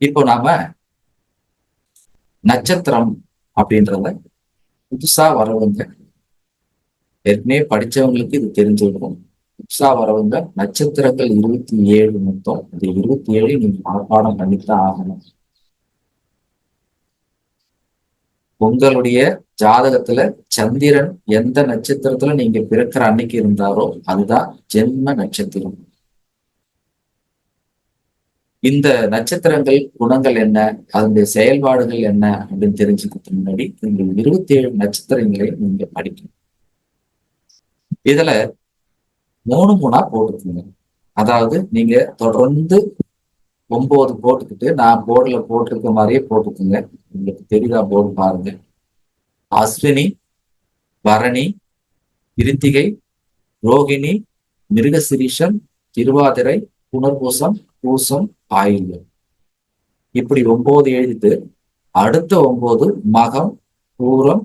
இப்போ நாம நட்சத்திரம் அப்படின்றத புதுசா வரவங்க, ஏற்கனவே படிச்சவங்களுக்கு இது தெரிஞ்சிருக்கும். புதுசா வரவங்க நட்சத்திரங்கள் 27 மொத்தம். இந்த 27 நீங்க மனப்பாடம் பண்ணித்தான் ஆகணும். உங்களுடைய ஜாதகத்துல சந்திரன் எந்த நட்சத்திரத்துல நீங்க பிறக்கிற அன்னைக்கு இருந்தாரோ அதுதான் ஜென்ம நட்சத்திரம். இந்த நட்சத்திரங்கள் குணங்கள் என்ன, அதனுடைய செயல்பாடுகள் என்ன அப்படின்னு தெரிஞ்சுக்கிறதுக்கு முன்னாடி இந்த 27 நட்சத்திரங்களை நீங்க படிக்கணும். இதுல 3 போட்டுக்கோங்க. அதாவது நீங்க தொடர்ந்து 9 போட்டுக்கிட்டு நான் போர்டுல போட்டிருக்க மாதிரியே போட்டுக்கோங்க. உங்களுக்கு தெரியுதா போர்டு பாருங்க. அஸ்வினி, பரணி, கிருத்திகை, ரோகிணி, மிருகசிரீஷம், திருவாதிரை, புனர்பூசம், பூசம், ஆயில்யம். இப்படி 9 எழுதிட்டு அடுத்த 9 மகம், பூரம்,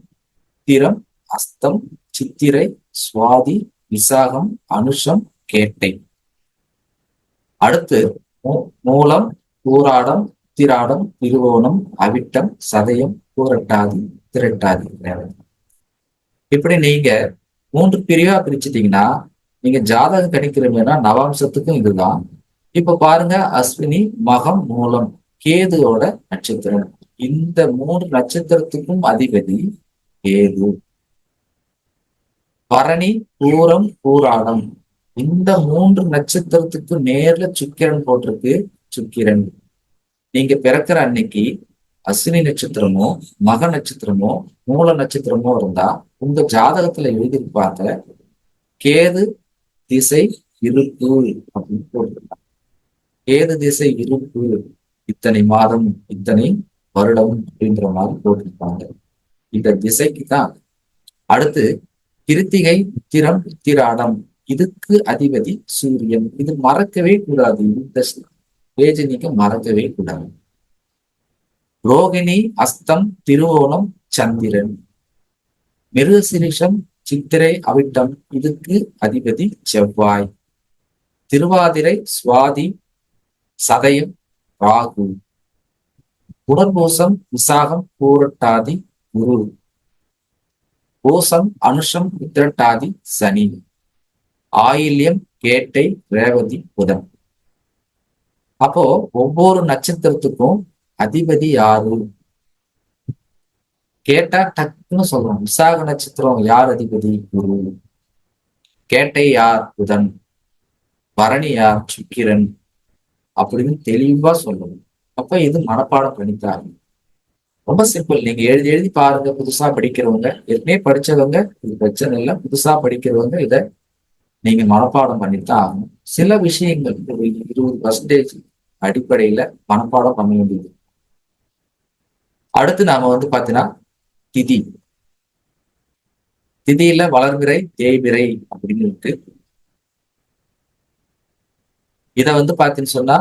திரம், அஸ்தம், சித்திரை, சுவாதி, விசாகம், அனுஷம், கேட்டை. அடுத்து மூலம், பூராடம், உத்திராடம், திருவோணம், அவிட்டம், சதயம், பூரட்டாதி, திரட்டாதி. இப்படி நீங்க 3 பிரிவா பிரிச்சுட்டீங்கன்னா நீங்க ஜாதகம் கணிக்கிறீங்கன்னா நவாம்சத்துக்கும் இதுதான். இப்ப பாருங்க, அஸ்வினி, மகம், மூலம், கேதுவோட நட்சத்திரம். இந்த 3 நட்சத்திரத்துக்கும் அதிபதி கேது. பரணி, பூரம், பூராடம், இந்த 3 நட்சத்திரத்துக்கு நேர்ல சுக்கிரன் போட்டிருக்கு. சுக்கிரன் நீங்க பிறக்கிற அன்னைக்கு அஸ்வினி நட்சத்திரமோ மக நட்சத்திரமோ மூல நட்சத்திரமோ இருந்தா உங்க ஜாதகத்துல எழுதியிருப்பாங்க கேது திசை இருப்பு அப்படின்னு போட்டிருக்காங்க. கேது திசை இருப்பு இத்தனை மாதம் இத்தனை வருடம் அப்படின்ற மாதிரி போட்டிருப்பாங்க. இந்த திசைக்கு தான். அடுத்து கிருத்திகை, உத்திரம், உத்திராடம், இதுக்கு அதிபதி சூரியன். இது மறக்கவே கூடாது. இந்த பேஜை நீங்க மறக்கவே கூடாது. ரோகிணி, அஸ்தம், திருவோணம், சந்திரன். மிருகசிரீஷம், சித்திரை, அவிட்டம், இதுக்கு அதிபதி செவ்வாய். திருவாதிரை, சுவாதி, சதயம், ராகு. புனர்பூசம், விசாகம், பூரட்டாதி, குரு. பூசம், அனுஷம், உத்திரட்டாதி, சனி. ஆயில்யம், கேட்டை, ரேவதி, புதன். அப்போ ஒவ்வொரு நட்சத்திரத்துக்கும் அதிபதி யாரு கேட்டா டக்குன்னு சொல்றோம். விசாக நட்சத்திரம் யார் அதிபதி? குரு. கேட்டை யார்? புதன். பரணி யார்? சுக்கிரன். அப்படின்னு தெளிவா சொல்லணும். அப்ப இது மனப்பாடம் பண்ணித்தாங்க. ரொம்ப சிம்பிள். நீங்க எழுதி எழுதி பாருங்க. புதுசா படிக்கிறவங்க, ஏற்கனவே படிச்சவங்க இது பிரச்சனை இல்லை. புதுசா படிக்கிறவங்க இதை நீங்க மனப்பாடம் பண்ணித்தான் ஆகணும். சில விஷயங்கள் ஒரு 20% அடிப்படையில மனப்பாடம் பண்ண வேண்டியது. அடுத்து நாம பாத்தீங்கன்னா திதி. திதியில வளர்பிறை, தேய்பிறை அப்படின்னு இருக்கு. இத பாத்தீங்கன்னு சொன்னா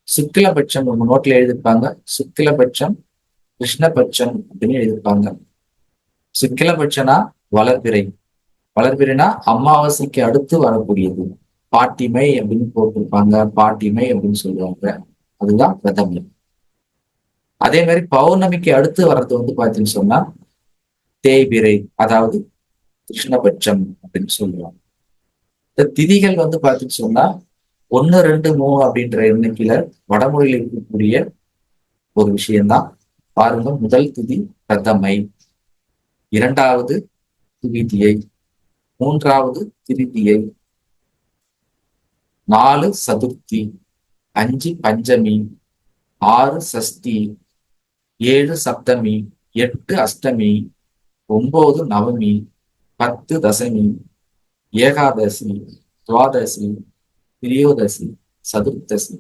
சுக்கிலபட்சம் உங்க நோட்ல எழுதியிருப்பாங்க. சுக்கிலபட்சம், கிருஷ்ணபட்சம் அப்படின்னு எழுதியிருப்பாங்க. சுக்கிலபட்சனா வளர்பிறை. வளர்பிறைனா அமாவாசைக்கு அடுத்து வரக்கூடியது. பாட்டிமை அப்படின்னு போட்டிருப்பாங்க. பாட்டிமை அப்படின்னு சொல்லுவாங்க. அதுதான் பிரதமை. அதே மாதிரி பௌர்ணமிக்கு அடுத்து வர்றது பாத்தீங்கன்னு சொன்னா தேய்பிறை, அதாவது கிருஷ்ணபட்சம் அப்படின்னு சொல்லுவாங்க. இந்த திதிகள் பாத்தீங்கன்னு சொன்னா 1, 2, 3 அப்படின்ற எண்ணிக்கையில வடமொழியில் இருக்கக்கூடிய ஒரு விஷயம்தான். பாருங்க, முதல் திதி பிரதமை, 2வது திவிதியை, 3வது திருதியை, 4 சதுர்த்தி, 5 பஞ்சமி, 6 சஷ்டி, 7 சப்தமி, 8 அஷ்டமி, 9 நவமி, 10 தசமி, ஏகாதசி, துவாதசி, திரியோதசி, சதுர்த்தசி.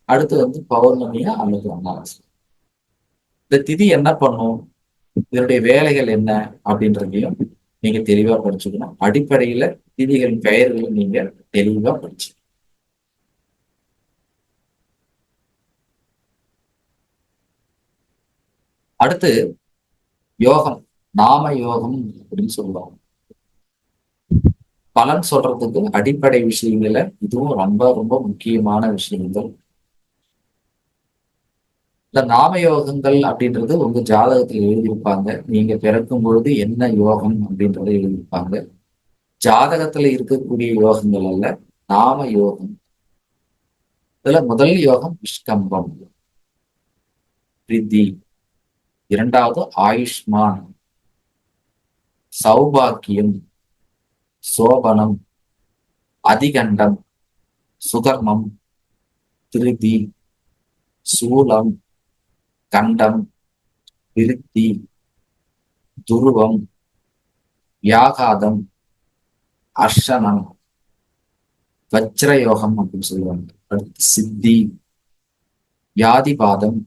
அடுத்து பௌர்ணமியா அல்லது அமாவாசை. இந்த திதி என்ன பண்ணும், இதனுடைய வேலைகள் என்ன அப்படின்றதையும் நீங்க தெளிவா படிச்சுக்கணும். அடிப்படையில திதிகளின் பெயர்களை நீங்க தெளிவா படிச்சு. அடுத்து யோகம், நாம யோகம் அப்படின்னு சொல்லுவாங்க. பலன் சொல்றதுக்கு அடிப்படை விஷயங்கள இதுவும் ரொம்ப ரொம்ப முக்கியமான விஷயங்கள். இந்த நாம யோகங்கள் அப்படின்றது உங்க ஜாதகத்தில் எழுதியிருப்பாங்க. நீங்க பிறக்கும் பொழுது என்ன யோகம் அப்படின்றத எழுதியிருப்பாங்க. ஜாதகத்துல இருக்கக்கூடிய யோகங்கள் அல்ல, நாம யோகம். இதுல முதல் யோகம் விஷ்கம்பம், ரித்தி. 2வது ஆயுஷ்மான், சௌபாக்கியம், சோபனம், அதிகண்டம், சுகர்மம், திருதி, சூலம், கண்டம், விருத்தி, துருவம், வியாகாதம், அர்ஷனம், வஜ்ரயோகம் அப்படின்னு சொல்லுவாங்க. அடுத்து சித்தி, வியாதிபாதம்,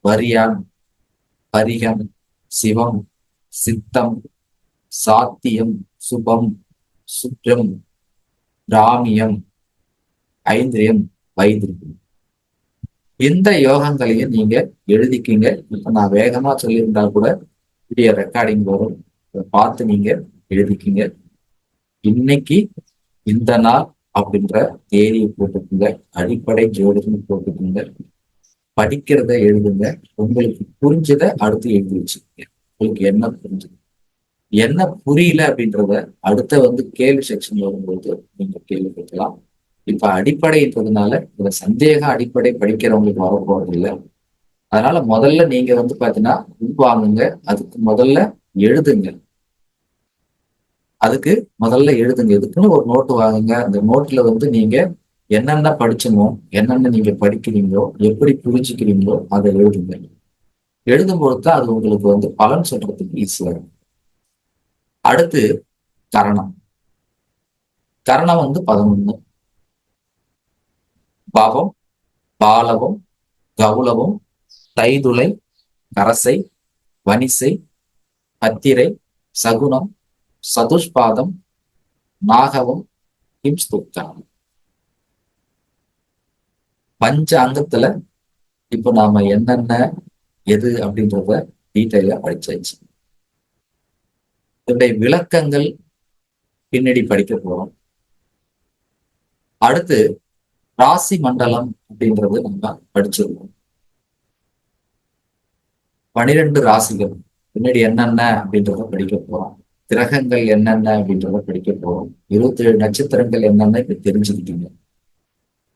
வரியம், பரிகம், சிவம், சித்தம், சாத்தியம், சுபம், சுற்றம், ராமியம், ஐந்திரியம், வைத்திரியம். இந்த யோகங்களையும் நீங்க எழுதிக்கிங்க. இப்ப நான் வேகமா சொல்லியிருந்தா கூட வீடியோ ரெக்கார்டிங் வரும், பார்த்து நீங்க எழுதிக்கிங்க. இன்னைக்கு இந்த நாள் அப்படின்ற தேதியை போட்டுக்குங்க, அடிப்படை ஜோதிடம் போட்டுக்குங்க, படிக்கிறத எழுதுங்க. உங்களுக்கு புரிஞ்சதை அடுத்து எழுதி வச்சுக்கோங்க. உங்களுக்கு என்ன புரிஞ்சது, என்ன புரியல அப்படின்றத அடுத்த கேள்வி செக்ஷன் வரும்போது நீங்க கேள்வி கேட்கலாம். இப்ப அடிப்படைன்றதுனால இதுல சந்தேகம் அடிப்படை படிக்கிறவங்களுக்கு வரப்போறது இல்லை. அதனால முதல்ல நீங்க பாத்தீங்கன்னா உள்வாங்குங்க. அதுக்கு முதல்ல எழுதுங்க. இதுக்குன்னு ஒரு நோட்டு வாங்குங்க. அந்த நோட்டுல நீங்க என்னென்ன படிச்சமோ, என்னென்ன நீங்க படிக்கிறீங்களோ, எப்படி புரிஞ்சுக்கிறீங்களோ அதை எழுதுங்க. எழுதும்போது தான் அது உங்களுக்கு பலன் சொல்றதுக்கு ஈஸியா இருக்கும். அடுத்து கரணம். கரணம் 11: பாவம், பாலவம், கௌலவம், தைதுளை, கரசை, வனிசை, பத்திரை, சகுனம், சதுஷ்பாதம், நாகவம், ஹிம்ஸ்துக்கம். பஞ்ச அங்கத்துல இப்ப நாம என்னென்ன எது அப்படின்றத டீட்டெயிலா படிச்சாச்சு. இதனுடைய விளக்கங்கள் பின்னாடி படிக்க போறோம். அடுத்து ராசி மண்டலம் அப்படின்றது நம்ம படிச்சிருக்கோம். 12 ராசிகள் பின்னாடி என்னென்ன அப்படின்றத படிக்க போறோம். கிரகங்கள் என்னென்ன அப்படின்றத படிக்க போறோம். 27 நட்சத்திரங்கள் என்னென்ன இப்ப தெரிஞ்சுக்கிட்டீங்க.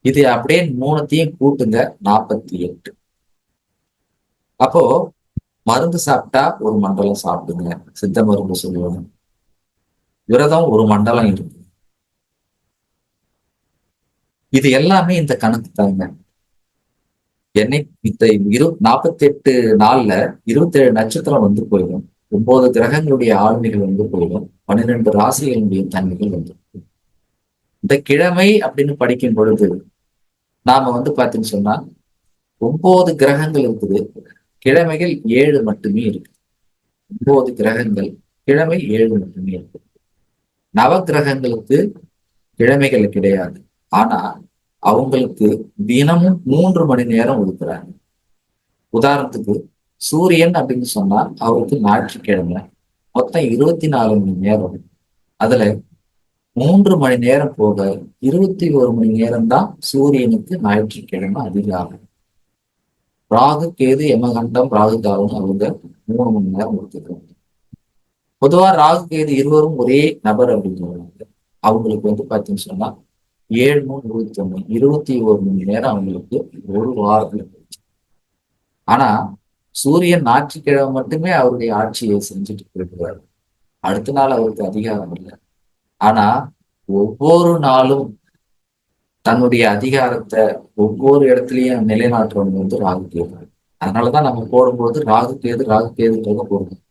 இது அப்படியே 3த்தையும் கூட்டுங்க, 48. அப்போ மருந்து சாப்பிட்டா ஒரு மண்டலம் சாப்பிடுங்க, சித்த மருந்து சொல்லுவாங்க. விரதம் ஒரு மண்டலம் இருக்கு. இது எல்லாமே இந்த கணக்கு தாங்க. என்னை இந்த 48 நாள்ல 27 நட்சத்திரம் போயிடும். 9 கிரகங்களுடைய ஆளுமைகள் போயிடும். 12 ராசிகளுடைய தன்மைகள் போயிடும். இந்த கிழமை அப்படின்னு படிக்கும் பொழுது நாம பாத்தீங்கன்னு சொன்னா 9 கிரகங்கள் இருக்குது, கிழமைகள் 7 மட்டுமே இருக்கு. 9 கிரகங்கள், கிழமை 7 மட்டுமே இருக்கு. நவ கிரகங்களுக்கு கிழமைகள் கிடையாது. ஆனா அவங்களுக்கு தினமும் 3 மணி நேரம் ஒதுக்குறாங்க. உதாரணத்துக்கு சூரியன் அப்படின்னு சொன்னா அவருக்கு ஞாயிற்றுக்கிழமை மொத்தம் 24 மணி நேரம். அதுல 3 மணி நேரம் போக 21 மணி நேரம் தான் சூரியனுக்கு ஞாயிற்றுக்கிழமை அதிகாரம். ராகு கேது யமகண்டம் ராகு காலம் அவங்க 3 மணி நேரம் ஒதுக்குறாங்க. பொதுவா ராகு கேது இருவரும் ஒரே நபர் அப்படிங்கிறாங்க. அவங்களுக்கு பாத்தீங்கன்னு சொன்னா 7 3 21 21 மணி நேரம் அவங்களுக்கு ஒரு வாரத்துல போச்சு. ஆனா சூரியன் ஞாயிற்றுக்கிழமை மட்டுமே அவருடைய ஆட்சியை செஞ்சுட்டு போயிடுவாரு. அடுத்த நாள் அவருக்கு அதிகாரம் இல்லை. ஆனா ஒவ்வொரு நாளும் தன்னுடைய அதிகாரத்தை ஒவ்வொரு இடத்துலயும் நிலைநாட்டுறவங்க ராகு கேது. அதனாலதான் நம்ம போடும்போது ராகு கேதுன்றத போடுவோம்.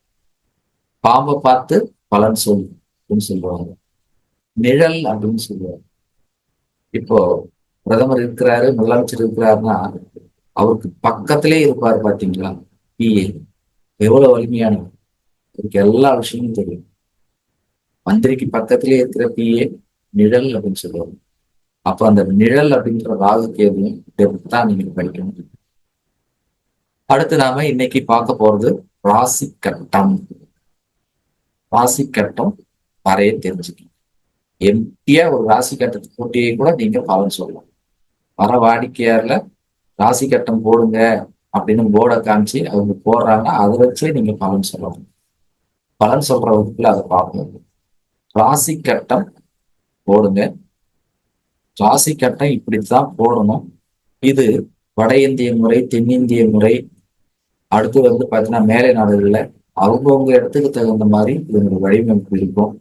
பாம்பை பார்த்து பலன் சொல் அப்படின்னு சொல்லுவாங்க. நிழல் அப்படின்னு சொல்லுவாங்க. இப்போ பிரதமர் இருக்கிறாரு, முதலமைச்சர் இருக்கிறாருன்னா அவருக்கு பக்கத்திலே இருப்பாரு பாத்தீங்களா பிஏ. எவ்வளவு வலிமையானவர், அவருக்கு எல்லா விஷயமும் தெரியும். மந்திரிக்கு பக்கத்திலே இருக்கிற பிஏ நிழல் அப்படின்னு சொல்லுவாங்க. அப்ப அந்த நிழல் அப்படின்ற ராகு கேதுவும் தான் நீங்க படிக்கணும். அடுத்து நாம இன்னைக்கு பார்க்க போறது ராசி கட்டம். ராசி கட்டம் வரைய தெரிஞ்சுக்கணும். எம்டியா ஒரு ராசி கட்டத்தை போட்டியை கூட நீங்க பலன் சொல்லலாம். வர வாடிக்கையார்ல ராசி கட்டம் போடுங்க அப்படின்னு போர்டை காமிச்சு அவங்க போடுறாங்கன்னா அதை வச்சே நீங்க பலன் சொல்லலாம். பலன் சொல்ற வகுப்புல அதை பார்க்கணும். ராசி கட்டம் போடுங்க. ராசி கட்டம் இப்படித்தான் போடணும். இது வட இந்திய முறை, தென்னிந்திய முறை, அடுத்து பாத்தீங்கன்னா மேலை நாடுகள்ல அவங்கவுங்க இடத்துக்கு தகுந்த மாதிரி இதனுடைய வடிவமைப்பு இருக்கும்.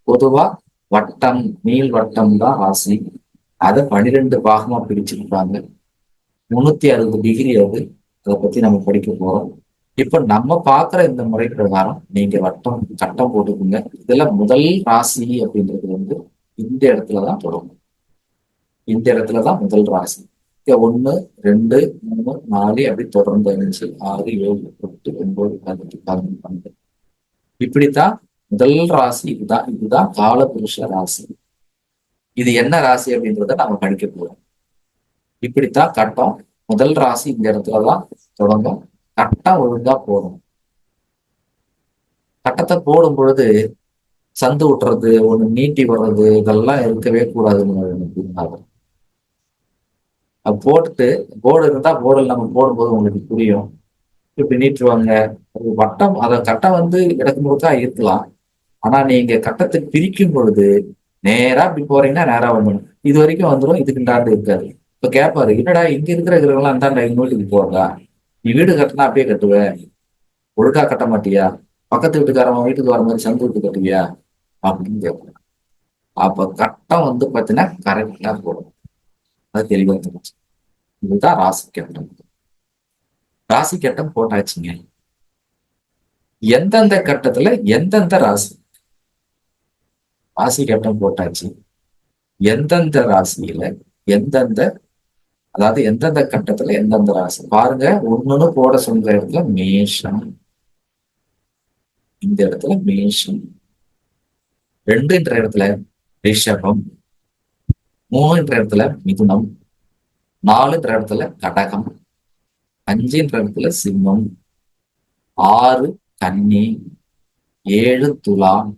பொதுவா வட்டம், நீள் வட்டம் தான் ராசி. அதை 12 பாகமா பிரிச்சிருப்பாங்க. 360 டிகிரி அது. அதை பத்தி நம்ம படிக்க போறோம். இப்ப நம்ம பார்க்குற இந்த முறை பிரகாரம் நீங்க வட்டம் சட்டம் போட்டுக்குங்க. இதுல முதல் ராசி அப்படின்றது வந்து இந்த இடத்துலதான் தொடங்கும். இந்த இடத்துலதான் முதல் ராசி. இங்க 1, 2, 3, 4 அப்படி தொடர்ந்து 5, 6, 7, 8, 9, 10, 11, 12. இப்படித்தான் முதல் ராசி. இதுதான் காலபுருஷ ராசி. இது என்ன ராசி அப்படின்றத நம்ம படிக்க போறோம். இப்படித்தான் கட்டம். முதல் ராசி இந்த இடத்துலதான் தொடங்கும். கட்டம் ஒழுங்கா போடணும். கட்டத்தை போடும் பொழுது சந்து விட்டுறது, ஒண்ணு நீட்டி வர்றது, இதெல்லாம் இருக்கவே கூடாதுன்னு போட்டுட்டு போர்டு இருந்தா போர்டில் நம்ம போடும்போது உங்களுக்கு புரியும். இப்படி நீட்டுருவாங்க. ஒரு வட்டம், அதை கட்டம் வந்து இடக்கு முழுக்கா இருக்கலாம். ஆனா நீங்க கட்டத்தை பிரிக்கும் பொழுது நேரா இப்படி போறீங்கன்னா நேரா வந்துடும். இது வரைக்கும் வந்துடும், இதுக்கு இந்தாண்டு இருக்காது. இப்ப கேட்பாரு, என்னடா இங்க இருக்கிற இருக்கிறவங்களாம் இந்தாண்டா இன்னொருக்கு போறதா? நீ வீடு கட்டினா அப்படியே கட்டுவேன், ஒழுக்கா கட்ட மாட்டியா? பக்கத்து வீட்டுக்காரவங்க வீட்டுக்கு வர மாதிரி சந்து விட்டு கட்டுவியா அப்படின்னு கேட்பாங்க. அப்ப கட்டம் வந்து பாத்தீங்கன்னா கரெக்டா போடும். அது தெளிவா தெரிஞ்சு. இதுதான் ராசி கட்டம். ராசி கட்டம் போட்டாச்சுங்க. எந்தெந்த கட்டத்துல எந்தெந்த ராசி, ராசி கட்டம் போட்டாச்சு. எந்தெந்த ராசியில எந்தெந்த, அதாவது எந்தெந்த கட்டத்துல எந்தெந்த ராசி பாருங்க. ஒண்ணுன்னு போட சொல்ற இடத்துல மேஷம், இந்த இடத்துல மேஷம். 2ன்ற இடத்துல ரிஷபம், 3ன்ற இடத்துல மிதுனம், 4ன்ற இடத்துல கடகம், 5ன்ற இடத்துல சிம்மம், 6 கன்னி, 7 துலாம்,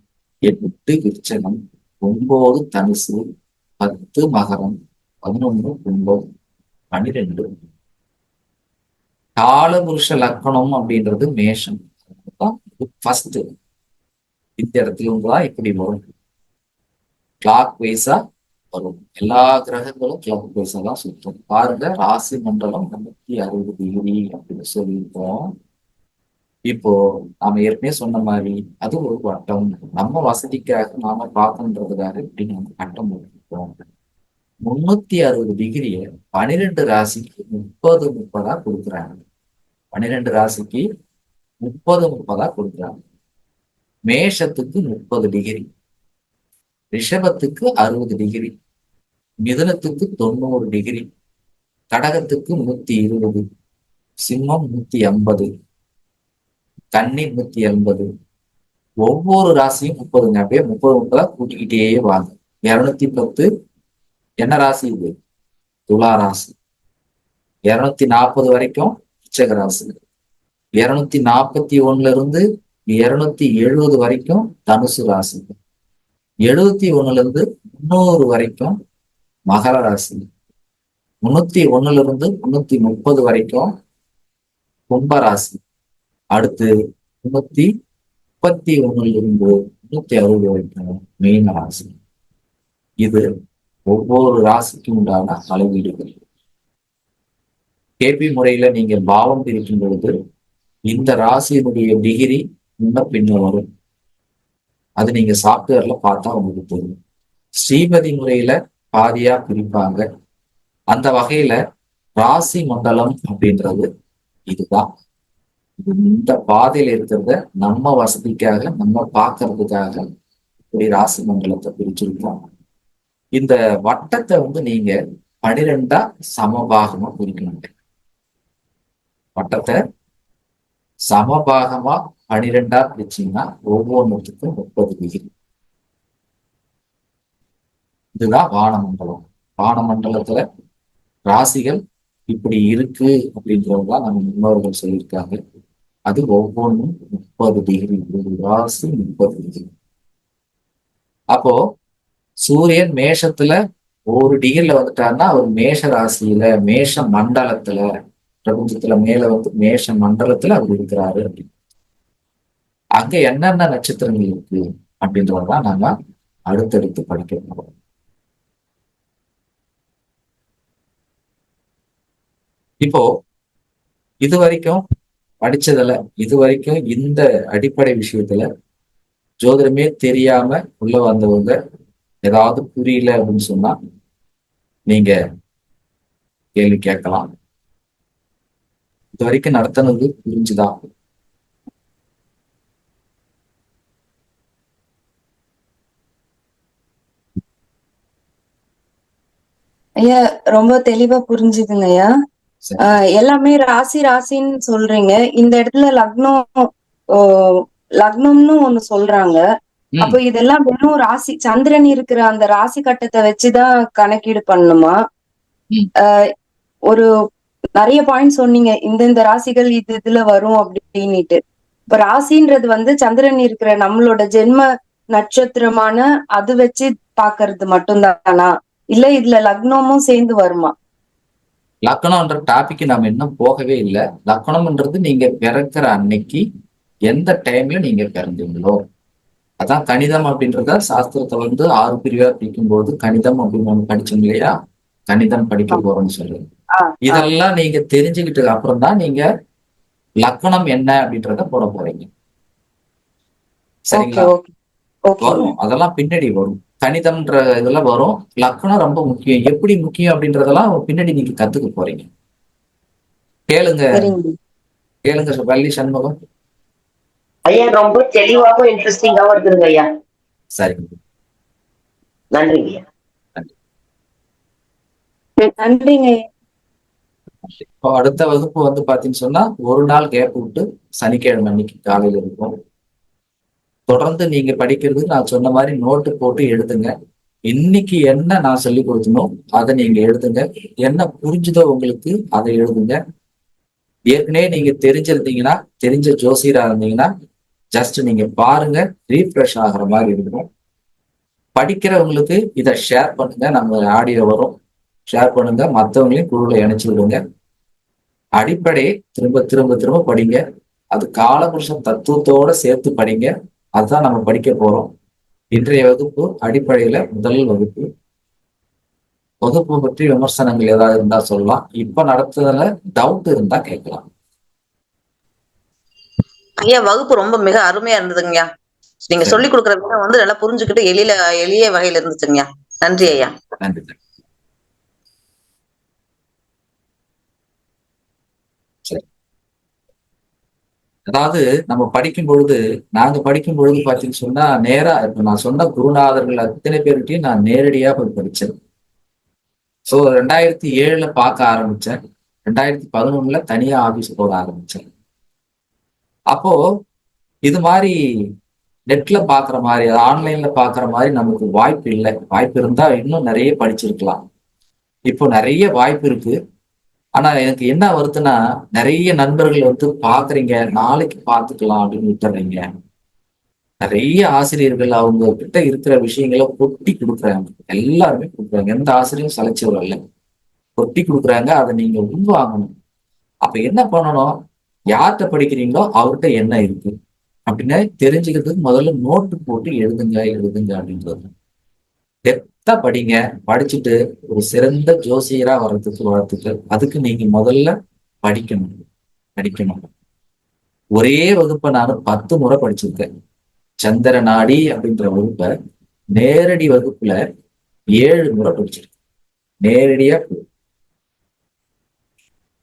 8 விருச்சகம், 9 தனுசு, 10 மகரம், 11 கும்பம், 12 காலபுருஷ லக்கணம் அப்படின்றது மேஷம். ஃபர்ஸ்ட் இந்த இடத்துல தான் இப்படி வரும். கிளாக் வைஸா வரும். எல்லா கிரகங்களும் கிளாக் வைஸா தான் சுற்றும். பாருங்க, ராசி மண்டலம் 360 டிகிரி அப்படின்னு சொல்லியிருக்கோம். இப்போ நாம ஏற்கனவே சொன்ன மாதிரி அது ஒரு வட்டம். நம்ம வசதிக்காக நாம பார்க்கணுன்றதுக்காக இப்படி நம்ம கட்டம் போட்டுருக்கோம். 360 டிகிரிய 12 ராசிக்கு 30 கொடுக்குறாங்க. 12 ராசிக்கு 30 கொடுக்குறாங்க. மேஷத்துக்கு 30 டிகிரி, ரிஷபத்துக்கு 60 டிகிரி, மிதுனத்துக்கு 90 டிகிரி, கடகத்துக்கு 120, சிம்மம் 180, கன்னி 180. ஒவ்வொரு ராசியும் 30ங்க. அப்படியே 30 கூட்டிக்கிட்டே வாங்க. 210 என்ன ராசி இது? துலா ராசி. 240 வரைக்கும் விருச்சிக ராசி. 241 இருந்து 270 வரைக்கும் தனுசு ராசி. 71 இருந்து 300 வரைக்கும் மகர ராசி. 301 இருந்து 330 வரைக்கும் கும்பராசி. அடுத்து 331 இருந்து 360 வரைக்கும் மீன ராசி. இது ஒவ்வொரு ராசிக்கும் உண்டான அளவீடுகள். கேபி முறையில நீங்க பாவம் பிரிக்கும் பொழுது இந்த ராசியினுடைய டிகிரி முன்ன பின்ன வரும். அது நீங்க சாப்ட்வேர்ல பார்த்தா உங்களுக்கு தெரியும். ஸ்ரீமதி முறையில பாதியா பிரிப்பாங்க. அந்த வகையில ராசி மண்டலம் அப்படின்றது இதுதான். இந்த பாதையில இருக்கிறத நம்ம வசதிக்காக நம்ம பார்க்கறதுக்காக இப்படி ராசி மண்டலத்தை பிரிச்சிருக்கோம். இந்த வட்டத்தை வந்து நீங்க 12 சமபாகமா பிரிக்கணும். வட்டத்தை சமபாகமா 12 பிரிச்சீங்கன்னா ஒவ்வொன்றுத்துக்கும் 30 டிகிரி. இதுதான் வானமண்டலம். வானமண்டலத்துல ராசிகள் இப்படி இருக்கு அப்படின்றதுதான் நம்ம முன்னோர்கள் சொல்லியிருக்காங்க. அது ஒவ்வொன்றும் 30 டிகிரி. ஒரு ராசி 30 டிகிரி. அப்போ சூரியன் மேஷத்துல 1 டிகிரில வந்துட்டாருன்னா அவர் மேஷ ராசியில, மேஷ மண்டலத்துல, பிரபஞ்சத்துல மேல வந்து மேஷ மண்டலத்துல அவர் இருக்கிறாரு அப்படின்னு. அங்க என்னென்ன நட்சத்திரங்கள் இருக்கு அப்படின்றதான் நாம அடுத்தடுத்து படிக்க போறோம். இப்போ இது வரைக்கும் படிச்சதுல இது வரைக்கும் இந்த அடிப்படை விஷயத்துல ஜோதிடமே தெரியாம உள்ள வந்தவங்க ஏதாவது புரியல அப்படின்னு சொன்னா நீங்க கேள்வி கேட்கலாம். இது வரைக்கும் நடத்தினது புரிஞ்சுதான். ஐயா ரொம்ப தெளிவா புரிஞ்சுதுங்க ஐயா. சரி. எல்லாமே ராசி ராசின்னு சொல்றீங்க. இந்த இடத்துல லக்னம் லக்னம்னு ஒண்ணு சொல்றாங்க. ம். அப்போ இதெல்லாம் வெறும் ராசி சந்திரன் இருக்கிற அந்த ராசி கட்டத்தை வச்சுதான் கணக்கீடு பண்ணணுமா? ம். ஒரு நிறைய பாயிண்ட் சொன்னீங்க, இந்த ராசிகள் இதுல வரும் அப்படின்னுட்டு. இப்ப ராசின்றது வந்து சந்திரன் இருக்கிற நம்மளோட ஜென்ம நட்சத்திரமான அது வச்சு பாக்குறது மட்டும்தானா, இல்ல இதுல லக்னமும் சேர்ந்து வருமா? லக்கணம்ன்ற டாபிக் நாம இன்னும் போகவே இல்லை. லக்கணம்ன்றது நீங்க பிறக்கிற அன்னைக்கு எந்த டைம்ல நீங்க பிறந்தீங்களோ அதான் கணிதம் அப்படின்றத சாஸ்திரத்துல வந்து 6 பிரிவா பிரிக்கும் போது கணிதம் அப்படின்னு ஒண்ணு படிச்சோம் இல்லையா? கணிதம் படிக்க போறோம்னு சொல்லுங்க. இதெல்லாம் நீங்க தெரிஞ்சுக்கிட்டதுக்கு அப்புறம் தான் நீங்க லக்கணம் என்ன அப்படின்றத போட போறீங்க. சரிங்களா? வரும், அதெல்லாம் பின்னாடி வரும். கணிதம்ன்ற இதெல்லாம் வரும். லக்கணம் ரொம்ப முக்கியம். எப்படி முக்கியம் அப்படின்றதெல்லாம் பின்னாடி நீங்க கத்துக்க போறீங்க. கேளுங்க கேளுங்க வள்ளி சண்முகம். ஐயா ரொம்ப தெளிவாகவும் இன்ட்ரெஸ்டிங்காகவும் இருக்குதுங்க ஐயா. சரிங்க, நன்றிங்க ஐயா. நன்றிங்க. இப்போ அடுத்த வகுப்பு வந்து பாத்தீங்கன்னு சொன்னா ஒரு நாள் கேப் விட்டு சனிக்கிழமை அன்னைக்கு காலையில இருக்கும். தொடர்ந்து நீங்க படிக்கிறது நான் சொன்ன மாதிரி நோட்டு போட்டு எழுதுங்க. இன்னைக்கு என்ன நான் சொல்லி கொடுத்தனோ அதை நீங்க எழுதுங்க. என்ன புரிஞ்சுதோ உங்களுக்கு அதை எழுதுங்க. ஏற்கனவே நீங்க தெரிஞ்சிருந்தீங்கன்னா, தெரிஞ்ச ஜோசியரா இருந்தீங்கன்னா ஜஸ்ட் நீங்க பாருங்க, ரீஃப்ரெஷ் ஆகிற மாதிரி இருக்கும். படிக்கிறவங்களுக்கு இதை ஷேர் பண்ணுங்க. நம்ம ஆடியோ வரும், ஷேர் பண்ணுங்க. மற்றவங்களையும் குழுவில் இணைச்சு விடுங்க. அடிப்படை திரும்ப திரும்ப திரும்ப படிங்க. அது காலபுருஷன் தத்துவத்தோட சேர்த்து படிங்க. அதுதான் நம்ம படிக்க போறோம். இன்றைய வகுப்பு அடிப்படையில முதல் வகுப்பு. வகுப்பு பற்றி விமர்சனங்கள் ஏதாவது இருந்தா சொல்லலாம். இப்ப நடத்துறதுல டவுட் இருந்தா கேட்கலாம். ஐயா வகுப்பு ரொம்ப மிக அருமையா இருந்ததுங்கய்யா. நீங்க சொல்லி கொடுக்குற விதம் வந்து நல்லா புரிஞ்சுக்கிட்டு எளிய வகையில இருந்துச்சுங்கய்யா. நன்றி ஐயா. நன்றி. சரி, அதாவது நம்ம படிக்கும் பொழுது, நாங்க படிக்கும் பொழுது பாத்தீங்கன்னு சொன்னா நேரா இப்ப நான் சொன்ன குருநாதர்கள் அத்தனை பேர்கிட்டையும் நான் நேரடியா போய் படிச்சேன். ஸோ 2007 பார்க்க ஆரம்பிச்சேன். 2011 தனியா ஆபீஸ் போக ஆரம்பிச்சேன். அப்போ இது மாதிரி நெட்ல பாக்குற மாதிரி, ஆன்லைன்ல பாக்குற மாதிரி நமக்கு வாய்ப்பு இல்லை. வாய்ப்பு இருந்தா இன்னும் நிறைய படிச்சிருக்கலாம். இப்போ நிறைய வாய்ப்பு இருக்கு. ஆனா எனக்கு என்ன வருதுன்னா, நிறைய நண்பர்கள் வந்து பாக்குறீங்க, நாளைக்கு பார்த்துக்கலாம் அப்படின்னு விட்டுறீங்க. நிறைய ஆசிரியர்கள் அவங்க கிட்ட இருக்கிற விஷயங்களை கொட்டி கொடுக்குறாங்க. எல்லாருமே கொடுக்குறாங்க. எந்த ஆசிரியரும் சலைச்சவர் இல்லை. கொட்டி கொடுக்குறாங்க. அதை நீங்க உள்வாங்கணும். அப்ப என்ன பண்ணணும்? யார்கிட்ட படிக்கிறீங்களோ அவர்கிட்ட என்ன இருக்கு அப்படின்னு தெரிஞ்சுக்கிறதுக்கு முதல்ல நோட்டு போட்டு எழுதுங்க அப்படின்றது. டெப்தா படிங்க. படிச்சுட்டு ஒரு சிறந்த ஜோசியரா வர்றதுக்கு அதுக்கு நீங்க முதல்ல படிக்கணும். ஒரே வகுப்பை நான் 10 முறை படிச்சிருக்கேன். சந்திர நாடி அப்படின்ற வகுப்பை நேரடி வகுப்புல 7 முறை படிச்சிருக்கேன். நேரடியா.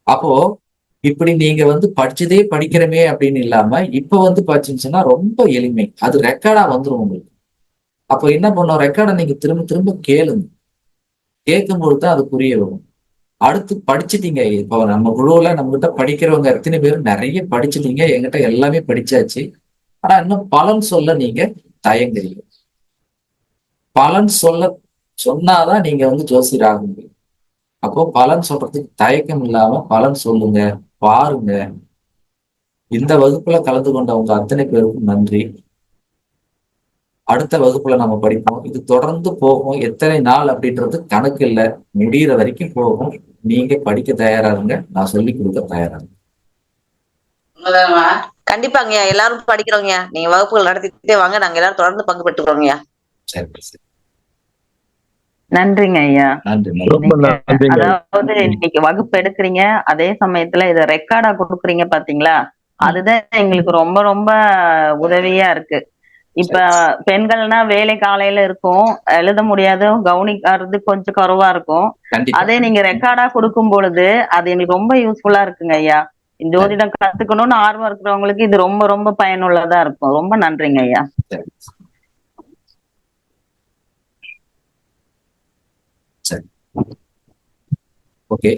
அப்போ இப்படி நீங்க வந்து படிச்சதே படிக்கிறமே அப்படின்னு இல்லாம இப்ப வந்து பாத்தீங்கன்னா ரொம்ப எளிமை. அது ரெக்கார்டா வந்துடும் உங்களுக்கு. அப்போ என்ன பண்ணும்? ரெக்கார்டை நீங்க திரும்ப திரும்ப கேளுங்க. கேட்கும்போது தான் அது புரிய வரும். அடுத்து படிச்சுட்டீங்க. இப்போ நம்ம குழுவுல நம்ம கிட்ட படிக்கிறவங்க எத்தனை பேர் நிறைய படிச்சுட்டீங்க. என்கிட்ட எல்லாமே படிச்சாச்சு. ஆனா இன்னும் பலன் சொல்ல நீங்க தயங்குறீங்க. பலன் சொன்னாதான் நீங்க வந்து ஜோசியர் ஆக முடியும். அப்போ பலன் சொல்றதுக்கு தயக்கம் இல்லாம பலன் சொல்லுங்க, பாருங்க. இந்த வகுப்புல கலந்து கொண்டவங்க அத்தனை பேருக்கும் நன்றி. அடுத்த வகுப்புல நம்ம படிப்போம். இது தொடர்ந்து போகும். எத்தனை நாள் அப்படின்றது கணக்கு இல்லை. முடிகிற வரைக்கும் போகும். நீங்க படிக்க தயாரா இருங்க. நான் சொல்லி கொடுக்க தயாரா இருங்க. கண்டிப்பாங்க எல்லாரும் படிக்கிறோங்க. நீங்க வகுப்புகள் நடத்திட்டே வாங்க. நாங்க எல்லாரும் தொடர்ந்து பங்கு பெற்றுக்கிறோங்க. சரி. நன்றிங்க ஐயா. நன்றி. அதாவது இன்னைக்கு வகுப்பு எடுக்கிறீங்க, அதே சமயத்துல இதை ரெக்கார்டா கொடுக்குறீங்க பாத்தீங்களா? அதுதான் எங்களுக்கு ரொம்ப ரொம்ப உதவியா இருக்கு. இப்ப பெண்கள்னா வேலை காலையில இருக்கும், எழுத முடியாது, கவனிக்கிறது கொஞ்சம் குறைவா இருக்கும். கண்டிப்பா அதே நீங்க ரெக்கார்டா கொடுக்கும் பொழுது அது எங்களுக்கு ரொம்ப யூஸ்ஃபுல்லா இருக்குங்க ஐயா. ஜோதிடம் கத்துக்கணும்னு ஆர்வம் இருக்கிறவங்களுக்கு இது ரொம்ப ரொம்ப பயனுள்ளதா இருக்கும். ரொம்ப நன்றிங்க ஐயா. சரி. சரி ஓகே,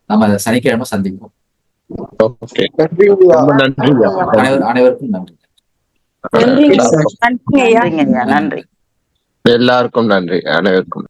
நம்ம சனிக்கிழமை சந்திப்போம். ஓகே, ரொம்ப நன்றி. அனைவருக்கும் நன்றி. நன்றிங்க எல்லாருக்கும் நன்றிங்க ஐயா. நன்றிங்க ஐயா. நன்றி. எல்லாருக்கும் நன்றி, அனைவருக்கும்.